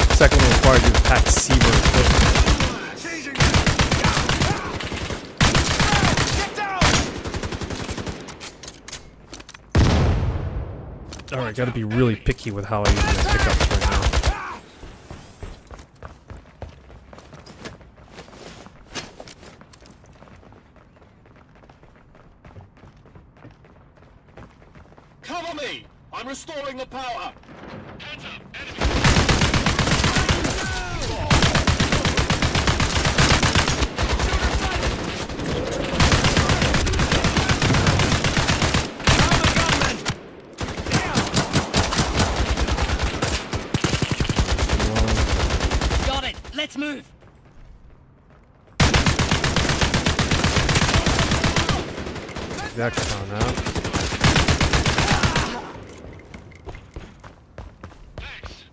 The second one required you to pack Seaver equipment. Changing. Get down. Alright, gotta be really picky with how I use my pickups right now. Cover me. I'm restoring the power. Hands up. Enemy. Got it! Let's move! That clown out. Thanks.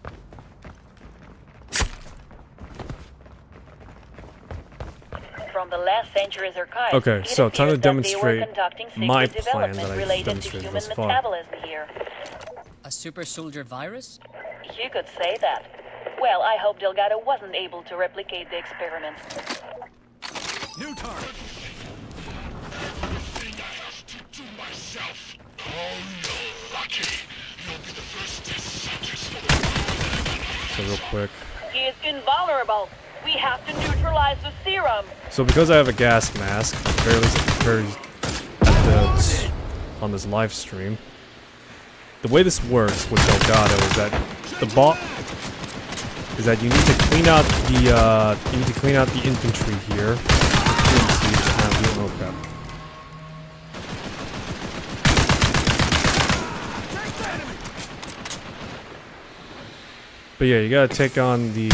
From the last century's archives, Okay, it so time to appears that they were demonstrate conducting secret my plan development that I've related to demonstrated human thus far. metabolism here. A super soldier virus? You could say that. Well, I hope Delgado wasn't able to replicate the experiment. New target. Everything I have to do myself. Oh, you're lucky. You'll be the first test subjects for the power that I got. So real quick. He is invulnerable. We have to neutralize the serum. So because I have a gas mask, very on this live stream. The way this works with Delgado is that you need to clean out the infantry here. Oh crap. But yeah, you gotta take on the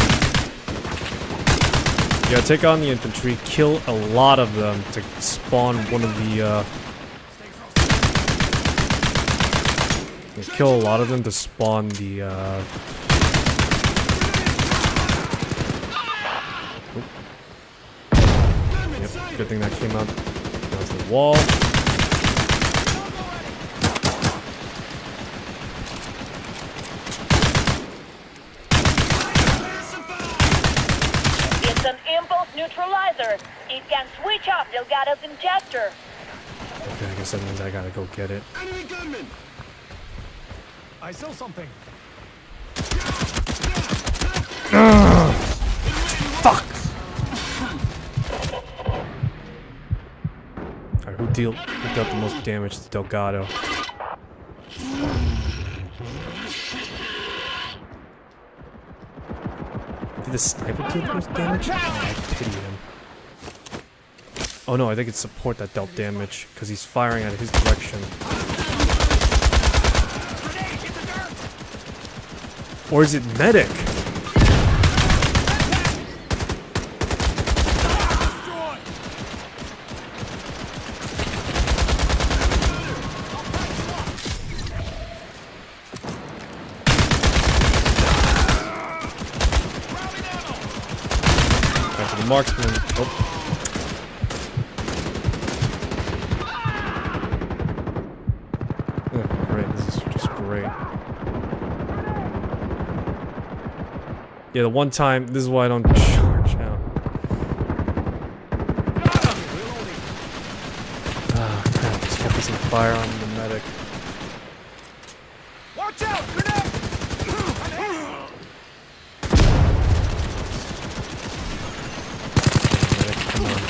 infantry, kill a lot of them to spawn one of the kill a lot of them to spawn the Yep, good thing that came out. That's the wall. It's an impulse neutralizer. It can switch off Delgado's injector. Okay, I guess that means I gotta go get it. Enemy gunman! I saw something. Fuck! Alright, who dealt the most damage to Delgado? Did the sniper deal the most damage? Oh, I pity him. Oh no, I think it's support that dealt damage, because he's firing at his direction. Or is it medic? Back to the marksman. Oh. Oh, great. This is just great. Yeah, the one time, this is why I don't charge out. Ah, crap, just focusing fire on the medic. Watch out! Grenade! Medic, come on.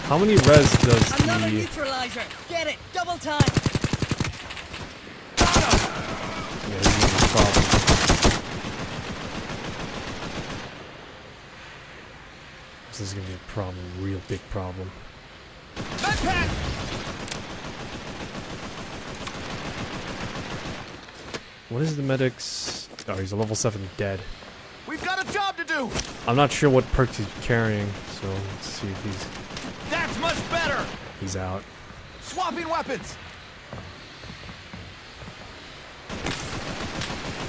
How many res does Another the... neutralizer! Get it! Double time! Yeah, this is a problem. This is gonna be a problem, a real big problem. What is the medic's... Oh, he's a level 7 dead. We've got a job to do! I'm not sure what perks he's carrying, so let's see if he's... That's much better! He's out. Swapping weapons!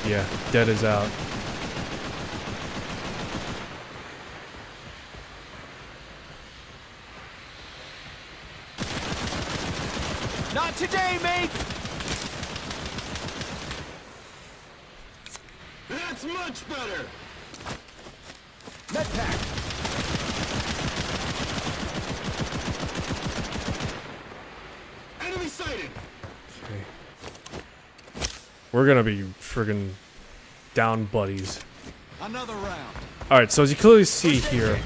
Yeah, dead is out. Not today, mate! That's much better! Medpack! Enemy sighted! Okay. We're gonna be friggin' down buddies. Another round. Alright, so as you clearly see here...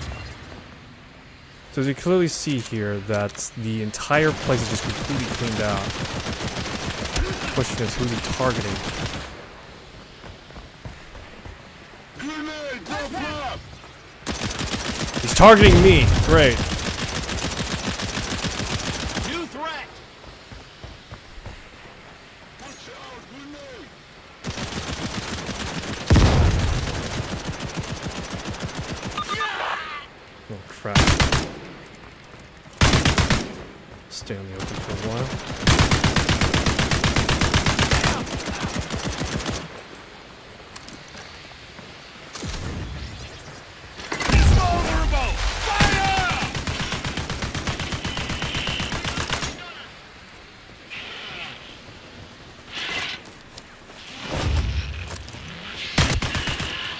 that the entire place is just completely cleaned out. The question is, who's he targeting? Grenade, go pop! He's targeting me! Great. New threat! Watch out, grenade! Oh crap. Stay on the open for a while. Vulnerable! Fire!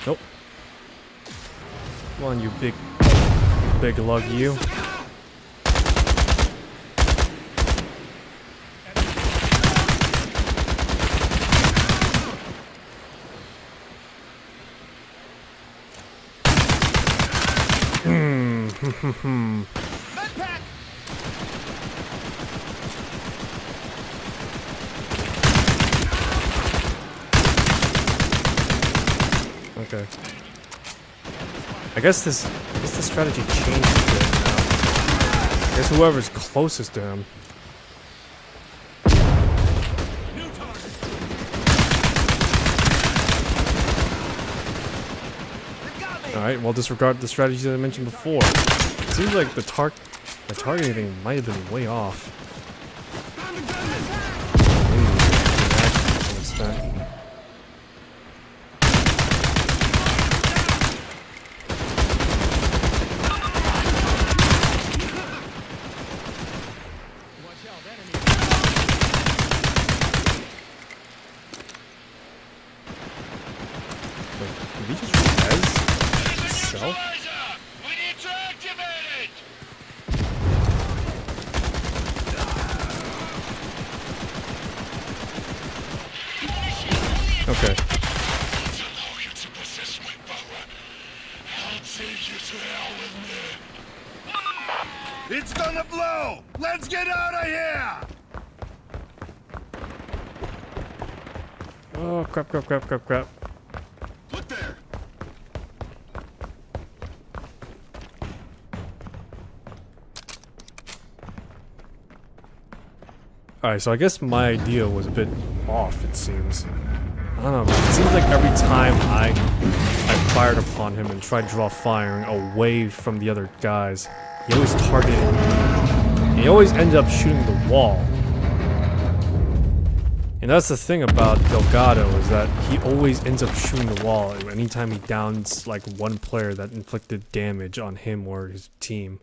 Nope. Come on, you big big lug you. Okay. I guess the strategy changed a bit now. I guess whoever's closest to him. Alright, well, disregard the strategies that I mentioned before. It seems like the targeting thing might have been way off. Did he just res himself? We need to activate it! Okay. Allow you to possess my power. I'll take you to hell with me. It's gonna blow! Let's get out of here! Oh, crap. Look there! Alright, so I guess my idea was a bit off, it seems. I don't know, it seems like every time I fired upon him and tried to draw firing away from the other guys, he always targeted me. And he always ended up shooting the wall. And that's the thing about Delgado, is that he always ends up shooting the wall anytime he downs like one player that inflicted damage on him or his team.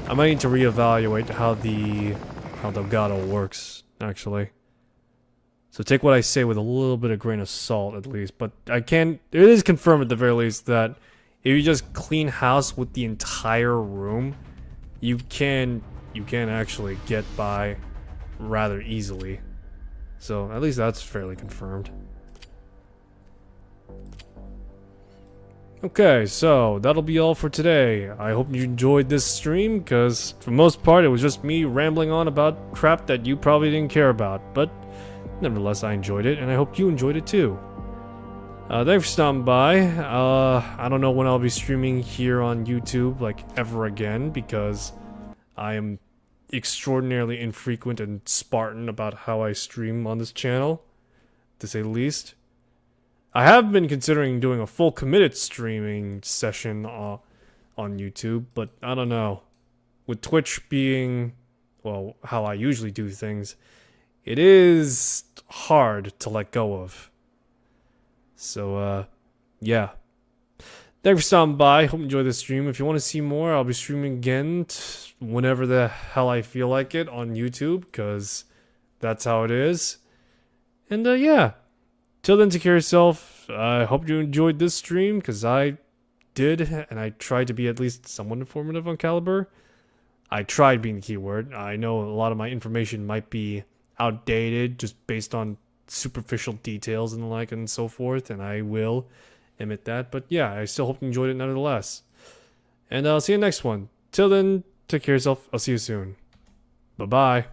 I might need to reevaluate how Delgado works, actually. So take what I say with a little bit of grain of salt, at least. But it is confirmed at the very least that if you just clean house with the entire room, you can actually get by rather easily. So at least that's fairly confirmed. Okay, so that'll be all for today. I hope you enjoyed this stream, because for the most part it was just me rambling on about crap that you probably didn't care about, but nevertheless I enjoyed it, and I hope you enjoyed it too. Thanks for stopping by. I don't know when I'll be streaming here on YouTube, like, ever again, because I am extraordinarily infrequent and Spartan about how I stream on this channel, to say the least. I have been considering doing a full committed streaming session on YouTube, but I don't know. With Twitch being, well, how I usually do things, it is hard to let go of. So, yeah. Thanks for stopping by. Hope you enjoyed this stream. If you want to see more, I'll be streaming again whenever the hell I feel like it on YouTube, because that's how it is. And, yeah. Till then, take care of yourself. I hope you enjoyed this stream, because I did, and I tried to be at least somewhat informative on Caliber. I tried being the keyword. I know a lot of my information might be outdated, just based on superficial details and the like and so forth, and I will admit that. But yeah, I still hope you enjoyed it nevertheless. And I'll see you next one. Till then, take care of yourself. I'll see you soon. Bye-bye.